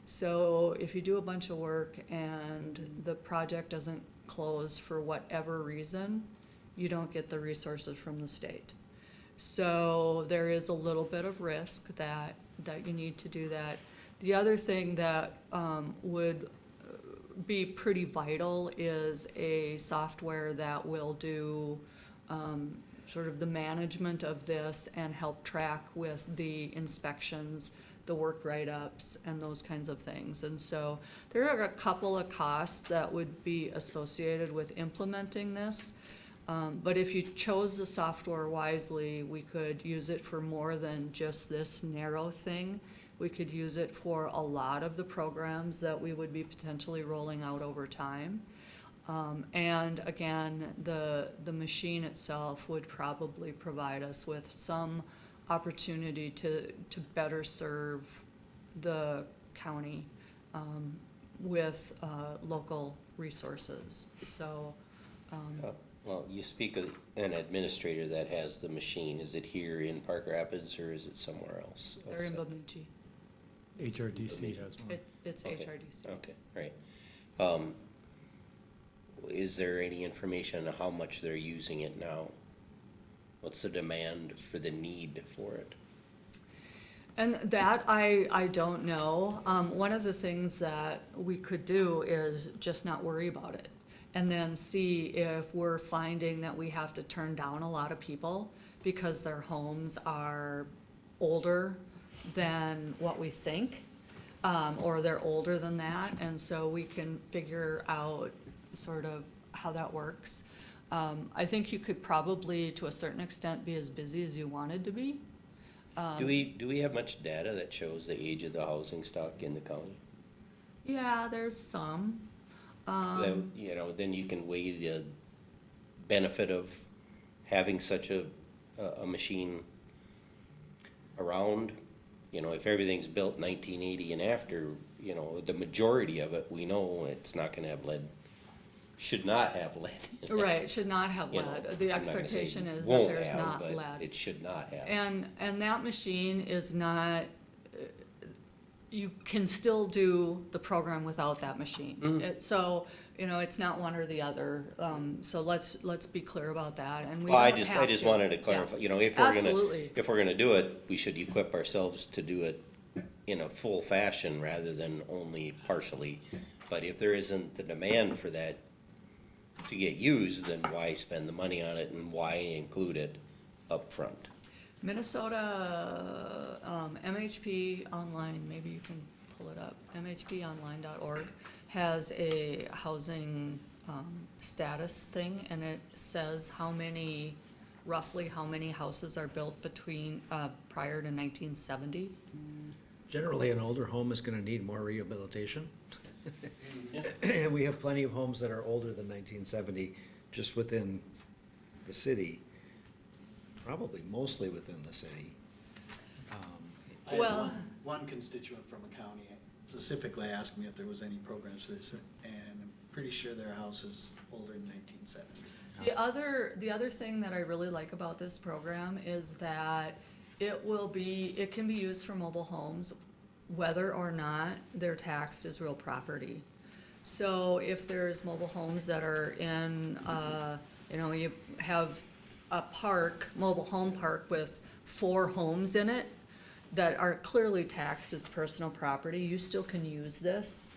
So if you do a bunch of work and the project doesn't close for whatever reason, you don't get the resources from the state. So there is a little bit of risk that you need to do that. The other thing that would be pretty vital is a software that will do sort of the management of this and help track with the inspections, the work write-ups, and those kinds of things. And so there are a couple of costs that would be associated with implementing this. But if you chose the software wisely, we could use it for more than just this narrow thing. We could use it for a lot of the programs that we would be potentially rolling out over time. And again, the machine itself would probably provide us with some opportunity to better serve the county with local resources. So, Well, you speak of an administrator that has the machine. Is it here in Park Rapids or is it somewhere else? they're in Bemidji. HRDC has one. It's Okay. HRDC. Okay, right. Is there any information on how much they're using it now? What's the demand for the need for it? And that I don't know. One of the things that we could do is just not worry about it. And then see if we're finding that we have to turn down a lot of people because their homes are older than what we think, or they're older than that. And so we can figure out sort of how that works. I think you could probably, to a certain extent, be as busy as you wanted to be. Do we have much data that shows the age of the housing stock in the county? Yeah, there's some. So that, you know, then you can weigh the benefit of having such a machine around. You know, if everything's built 1980 and after, you know, the majority of it, we know it's not gonna have lead, should not have lead in it. Right, should not have You know, lead. The I'm not gonna say expectation is that won't there's have, not but lead. it should not have. And that machine is not, you can still do the program without that machine. Mhm. So, you know, it's not one or the other. So let's be clear about that, and we Well, I don't just have wanted to Yeah. clarify, you know, if we're Absolutely. gonna do it, we should equip ourselves to do it in a full fashion rather than only partially. But if there isn't the demand for that to get used, then why spend the money on it and why include it upfront? Minnesota, MHP Online, maybe you can pull it up, mhponline.org, has a housing status thing, and it says roughly how many houses are built between, prior to 1970. Generally, an older home is gonna need more rehabilitation. And we have plenty of homes that are older than 1970, just within the city, probably mostly within the city. I had Well- one constituent from a county specifically asked me if there was any programs for this, and I'm pretty sure their house is older than 1970. The other thing that I really like about this program is that it can be used for mobile homes, whether or not they're taxed as real property. So if there's mobile homes that are in, you know, you have a mobile home park with 4 homes in it that are clearly taxed as personal property, you still can use this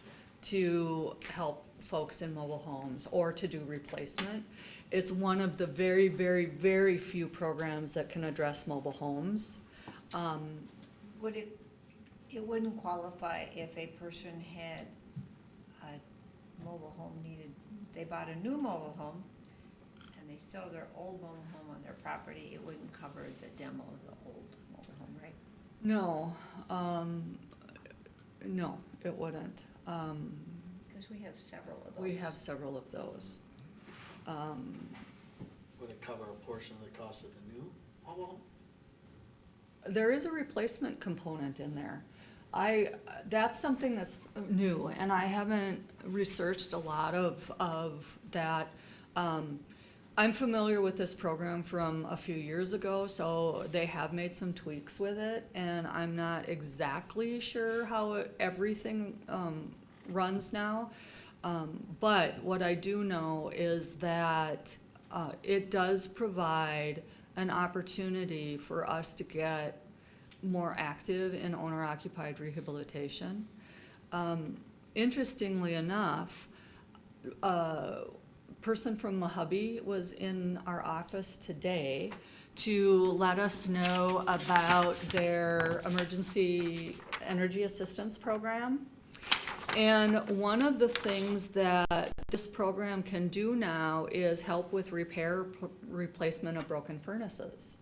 to help folks in mobile homes or to do replacement. It's one of the very, very, very few programs that can address mobile homes. Would it wouldn't qualify if a person had a mobile home they bought a new mobile home and they still have their old mobile home on their property, it wouldn't cover the demo of the old mobile home, right? No, no, it wouldn't. Because we have several of those. We have several of those. would it cover a portion of the cost of the new home? There is a replacement component in there. That's something that's new, and I haven't researched a lot of that. I'm familiar with this program from a few years ago, so they have made some tweaks with it, and I'm not exactly sure how everything runs now. But what I do know is that it does provide an opportunity for us to get more active in owner-occupied rehabilitation. Interestingly enough, a person from Hubbard was in our office today to let us know about their emergency energy assistance program. And one of the things that this program can do now is help with replacement of broken furnaces.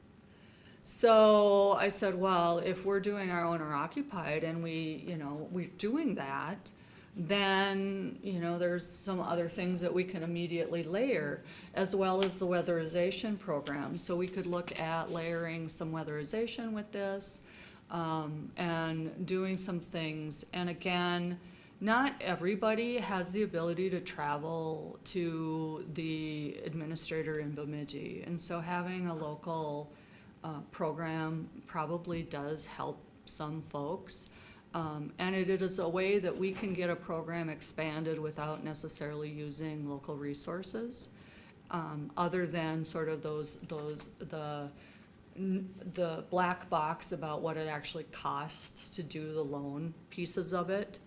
So I said, well, if we're doing our owner occupied and we're doing that, then, there's some other things that we can immediately layer, as well as the weatherization program. So we could look at layering some weatherization with this, and doing some things. And again, not everybody has the ability to travel to the administrator in Bemidji. And so having a local program probably does help some folks. And it is a way that we can get a program expanded without necessarily using local resources, other than sort of the black box about what it actually costs to do the loan pieces of it.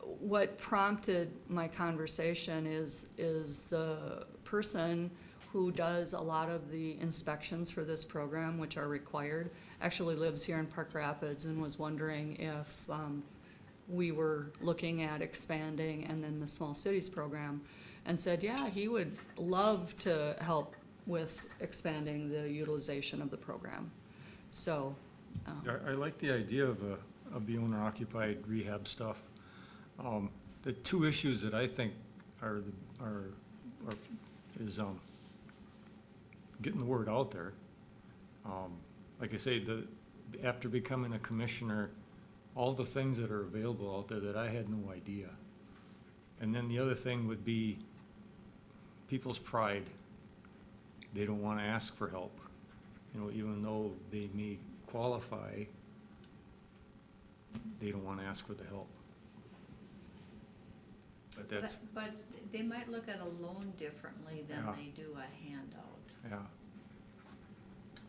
What prompted my conversation is the person who does a lot of the inspections for this program, which are required, actually lives here in Park Rapids and was wondering if we were looking at expanding and then the small cities program, and said, yeah, he would love to help with expanding the utilization of the program. So. I like the idea of the owner-occupied rehab stuff. The two issues that I think is getting the word out there. Like I say, after becoming a commissioner, all the things that are available out there that I had no idea. And then the other thing would be people's pride. They don't want to ask for help, even though they may qualify, they don't want to ask for the help. But that's, But they might look at a loan differently than Yeah. they do a handout. yeah.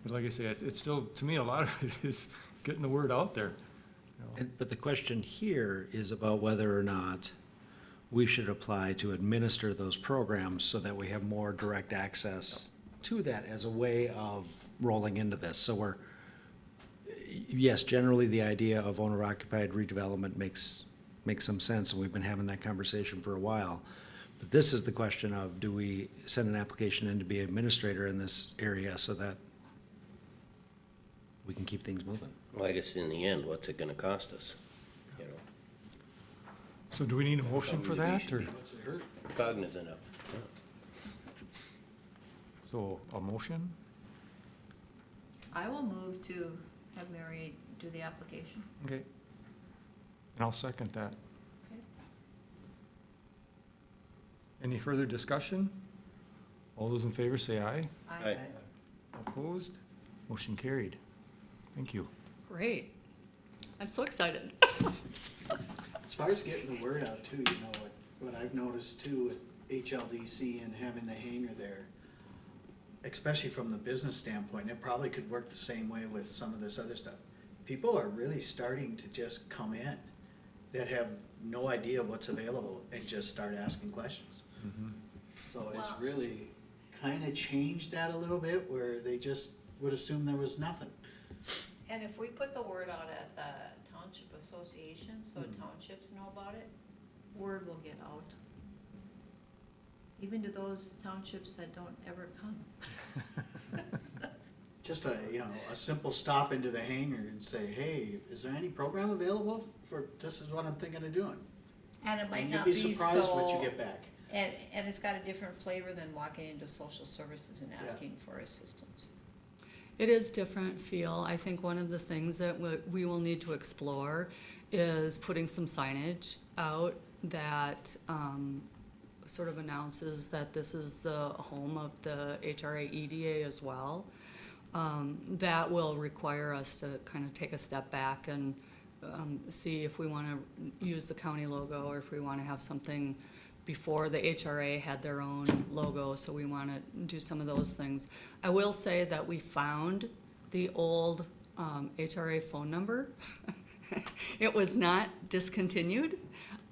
But like I say, it's still, to me, a lot of it is getting the word out there. But the question here is about whether or not we should apply to administer those programs so that we have more direct access to that as a way of rolling into this. So yes, generally the idea of owner-occupied redevelopment makes some sense, and we've been having that conversation for a while. But this is the question of, do we send an application in to be administrator in this area so that we can keep things moving? Well, I guess in the end, what's it gonna cost us? So do we need a motion for that, or, What's it hurt? Cognizant of. so a motion? I will move to have Mary do the application. Okay. And I'll second that. Okay. Any further discussion? All those in favor say aye. Aye. Opposed? Motion carried. Thank you. Great. I'm so excited. As far as getting the word out too, what I've noticed too with HLDC and having the hangar there, especially from the business standpoint, it probably could work the same way with some of this other stuff. People are really starting to just come in that have no idea what's available and just start asking questions. So it's Well- really kind of changed that a little bit, where they just would assume there was nothing. And if we put the word out at the Township Association, so townships know about it, word will get out. Even to those townships that don't ever come. Just a simple stop into the hangar and say, hey, is there any program available for, this is what I'm thinking of doing? And it might And not you'd be be surprised what you so, get back. And it's got a different flavor than walking into social services and asking for assistance. It is different feel. I think one of the things that we will need to explore is putting some signage out that sort of announces that this is the home of the HRA EDA as well. That will require us to kind of take a step back and see if we want to use the county logo or if we want to have something before the HRA had their own logo, so we want to do some of those things. I will say that we found the old HRA phone number. It was not discontinued.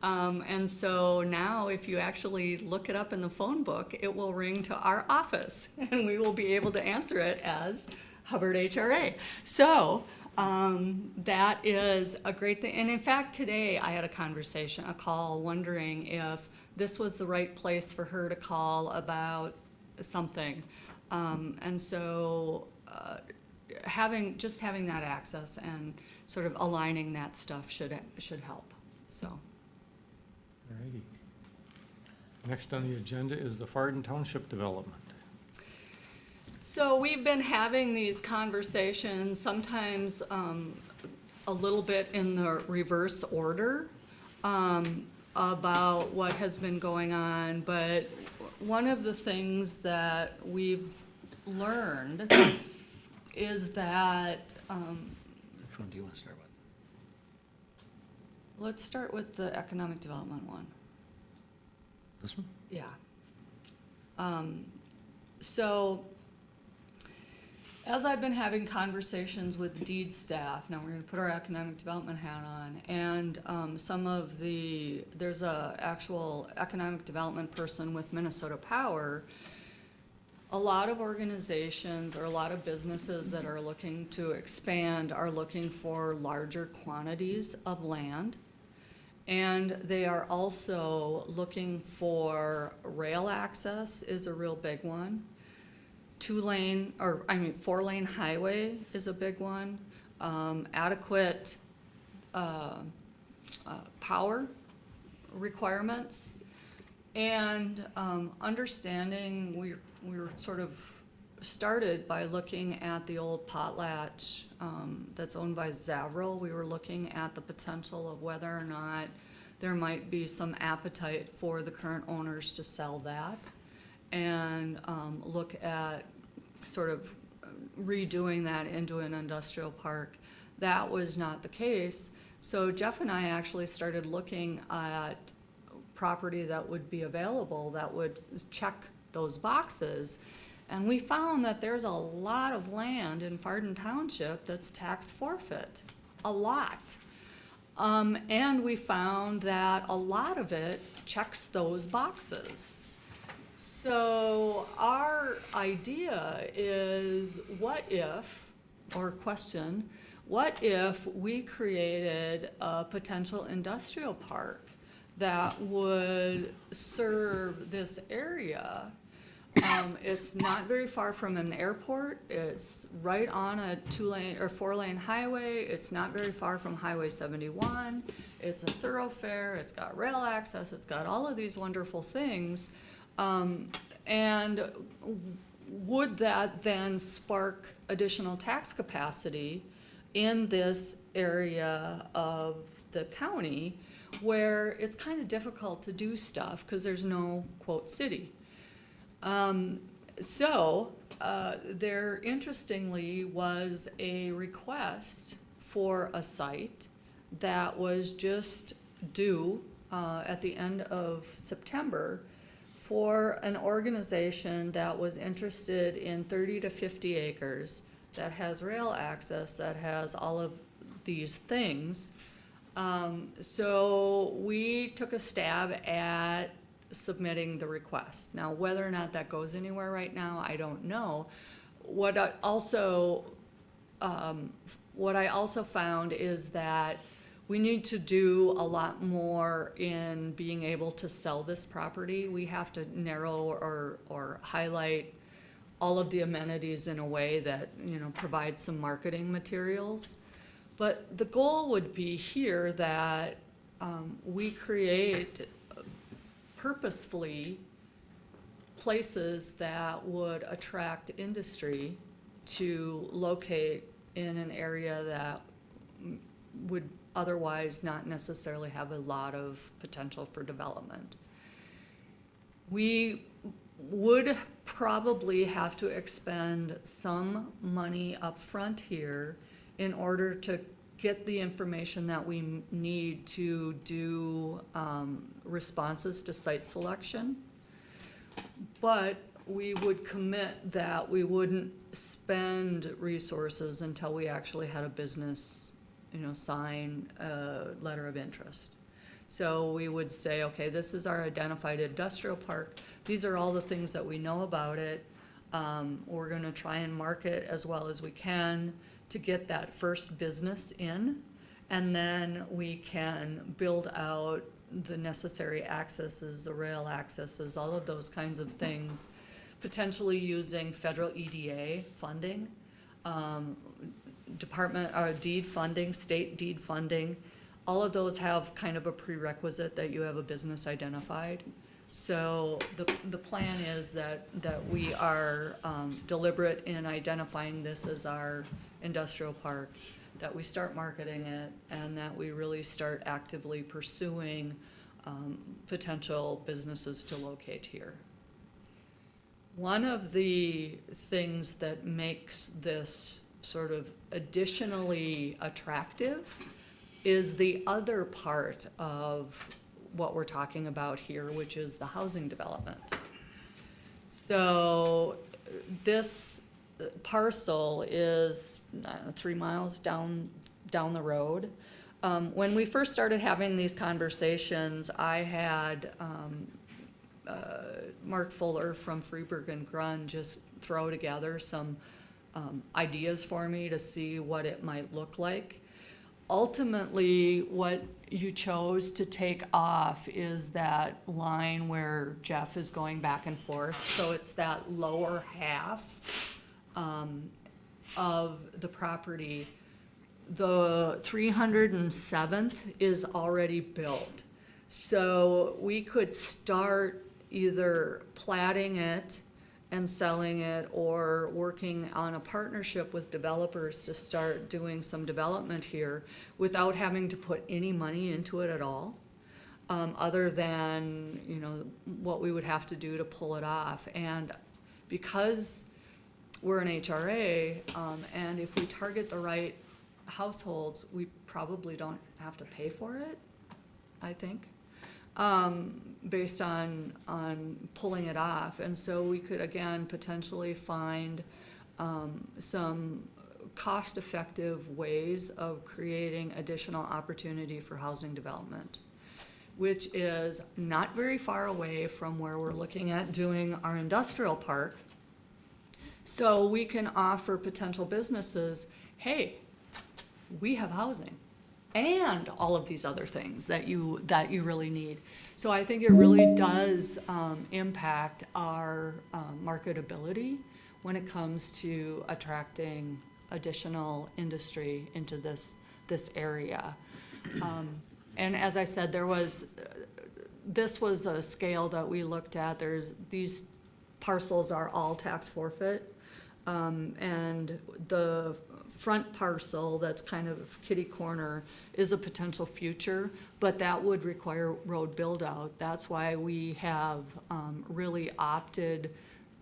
And so now if you actually look it up in the phone book, it will ring to our office and we will be able to answer it as Hubbard HRA. So that is a great thing. And in fact, today I had a call wondering if this was the right place for her to call about something. And so having that access and sort of aligning that stuff should help, so. Alrighty. Next on the agenda is the Farden Township development. So we've been having these conversations, sometimes a little bit in the reverse order, about what has been going on, but one of the things that we've learned is that, Which one do you want to start with? let's start with the economic development one. This one? Yeah. So, as I've been having conversations with deed staff, now we're gonna put our economic development hat on, and there's a actual economic development person with Minnesota Power. A lot of organizations or a lot of businesses that are looking to expand are looking for larger quantities of land. And they are also looking for rail access is a real big one. 4-lane highway is a big one. Adequate power requirements. And understanding, we were sort of started by looking at the old potlatch that's owned by Zavril. We were looking at the potential of whether or not there might be some appetite for the current owners to sell that and look at sort of redoing that into an industrial park. That was not the case. So Jeff and I actually started looking at property that would be available that would check those boxes. And we found that there's a lot of land in Farden Township that's tax forfeit, a lot. And we found that a lot of it checks those boxes. So our idea is what if we created a potential industrial park that would serve this area? It's not very far from an airport. It's right on a 2-lane or 4-lane highway. It's not very far from Highway 71. It's a thoroughfare. It's got rail access. It's got all of these wonderful things. And would that then spark additional tax capacity in this area of the county where it's kind of difficult to do stuff because there's no, quote, city? There interestingly was a request for a site that was just due at the end of September for an organization that was interested in 30 to 50 acres that has rail access, that has all of these things. So we took a stab at submitting the request. Now, whether or not that goes anywhere right now, I don't know. What I also found is that we need to do a lot more in being able to sell this property. We have to narrow or highlight all of the amenities in a way that, provides some marketing materials. But the goal would be here that we create purposefully places that would attract industry to locate in an area that would otherwise not necessarily have a lot of potential for development. We would probably have to expend some money up front here in order to get the information that we need to do responses to site selection. But we would commit that we wouldn't spend resources until we actually had a business, sign a letter of interest. So we would say, okay, this is our identified industrial park. These are all the things that we know about it. We're gonna try and market as well as we can to get that first business in. And then we can build out the necessary accesses, the rail accesses, all of those kinds of things, potentially using federal EDA funding, deed funding, state deed funding. All of those have kind of a prerequisite that you have a business identified. So the plan is that we are deliberate in identifying this as our industrial park, that we start marketing it, and that we really start actively pursuing potential businesses to locate here. One of the things that makes this sort of additionally attractive is the other part of what we're talking about here, which is the housing development. So this parcel is 3 miles down the road. When we first started having these conversations, I had Mark Fuller from Freeburg and Grun just throw together some ideas for me to see what it might look like. Ultimately, what you chose to take off is that line where Jeff is going back and forth. So it's that lower half of the property. The 307th is already built. So we could start either platting it and selling it, or working on a partnership with developers to start doing some development here without having to put any money into it at all, other than, what we would have to do to pull it off. And because we're an HRA, and if we target the right households, we probably don't have to pay for it, I think. Based on pulling it off. And so we could, again, potentially find some cost-effective ways of creating additional opportunity for housing development, which is not very far away from where we're looking at doing our industrial park. So we can offer potential businesses, hey, we have housing and all of these other things that you really need. So I think it really does impact our marketability when it comes to attracting additional industry into this area. And as I said, this was a scale that we looked at. These parcels are all tax forfeit, and the front parcel that's kind of kitty corner is a potential future, but that would require road build out. That's why we have really opted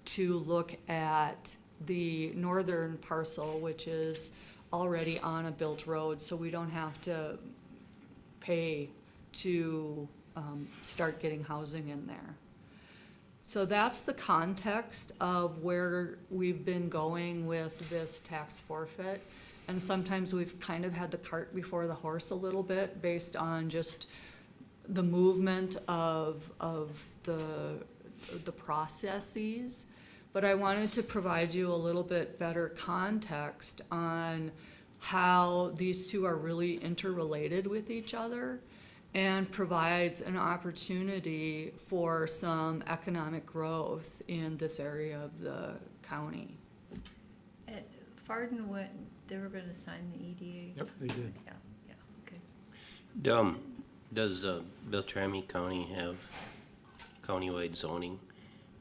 to look at the northern parcel, which is already on a built road, so we don't have to pay to start getting housing in there. So that's the context of where we've been going with this tax forfeit. And sometimes we've kind of had the cart before the horse a little bit based on just the movement of the processes. But I wanted to provide you a little bit better context on how these two are really interrelated with each other, and provides an opportunity for some economic growth in this area of the county. Farden they were gonna sign the EDA? Yep, they did. Yeah, okay. Does Beltrami County have countywide zoning?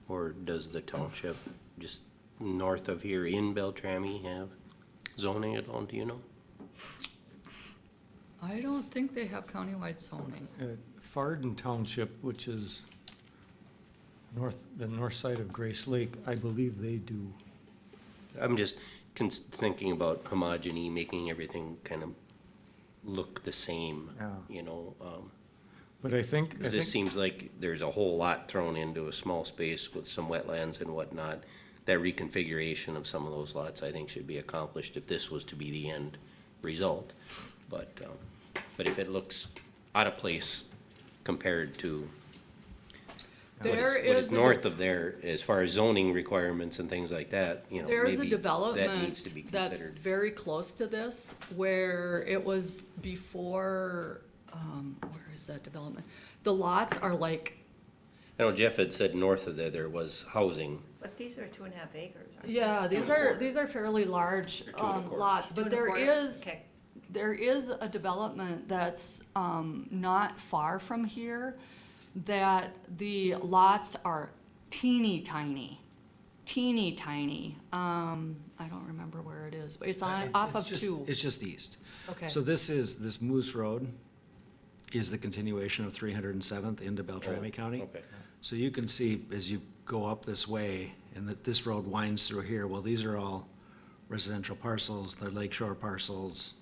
Or does the township just north of here in Beltrami have zoning at all, do you know? I don't think they have countywide zoning. Farden Township, which is the north side of Grace Lake, I believe they do. I'm just thinking about homogeny, making everything kind of look the same, Yeah. you know? But I think, 'Cause this seems like there's a whole lot thrown into a small space with some wetlands and whatnot. That reconfiguration of some of those lots, I think, should be accomplished if this was to be the end result. But if it looks out of place compared to what There is is a north of there, as far as zoning requirements and things like that, you know, There's a maybe that needs to be development that's considered. very close to this, where it was before, where is that development? The lots are like, I know Jeff had said north of there was housing. But these are 2.5 acres, aren't they? yeah, these are fairly large, Or 2.25. lots, Two but and a there quarter? is, Okay. there is a development that's, not far from here, that the lots are teeny tiny. I don't remember where it is, but it's on, off of two. It's just east. Okay. So this Moose Road is the continuation of 307th into Beltrami County. Okay. So you can see as you go up this way, and that this road winds through here, well, these are all residential parcels, they're lakeshore parcels.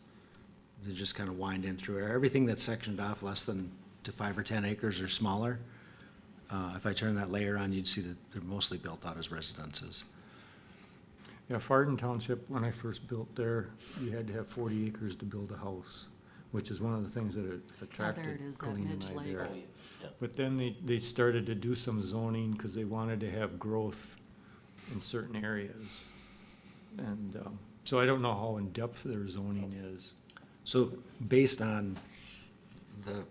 They just kind of wind in through here. Everything that's sectioned off less than to 5 or 10 acres or smaller. If I turn that layer on, you'd see that they're mostly built out as residences. yeah, Farden Township, when I first built there, you had to have 40 acres to build a house, which is one of the things that it attracted is, that Colleen Midge and I Lake. there. Yeah. But then they started to do some zoning because they wanted to have growth in certain areas. And so I don't know how in-depth their zoning is. So based on the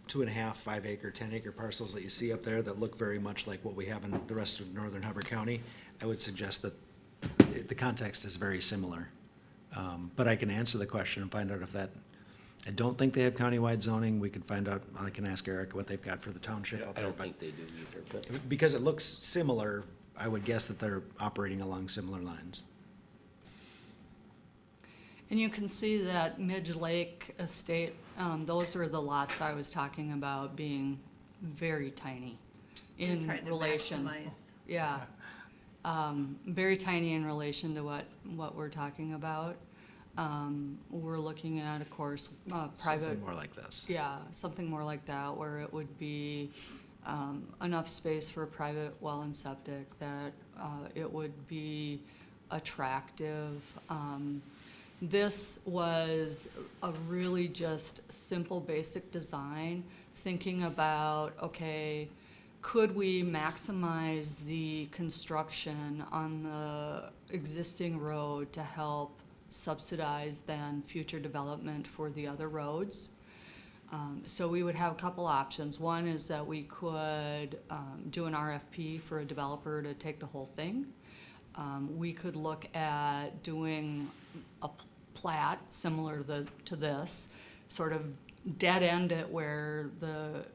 2.5, 5 acre, 10 acre parcels that you see up there that look very much like what we have in the rest of northern Hubbard County, I would suggest that the context is very similar. But I can answer the question and find out if that, I don't think they have countywide zoning. We can find out, I can ask Eric what they've got for the township up I there. don't But think they do either, but. because it looks similar, I would guess that they're operating along similar lines. And you can see that Midge Lake Estate, those are the lots I was talking about being very tiny You're in trying to relation. maximize. Yeah. Very tiny in relation to what we're talking about. We're looking at, of course, private. Something more like this. Yeah, something more like that, where it would be enough space for a private well and septic, that it would be attractive. This was a really just simple, basic design, thinking about, okay, could we maximize the construction on the existing road to help subsidize then future development for the other roads? So we would have a couple options. One is that we could do an RFP for a developer to take the whole thing. We could look at doing a plat similar to this, sort of dead end it where the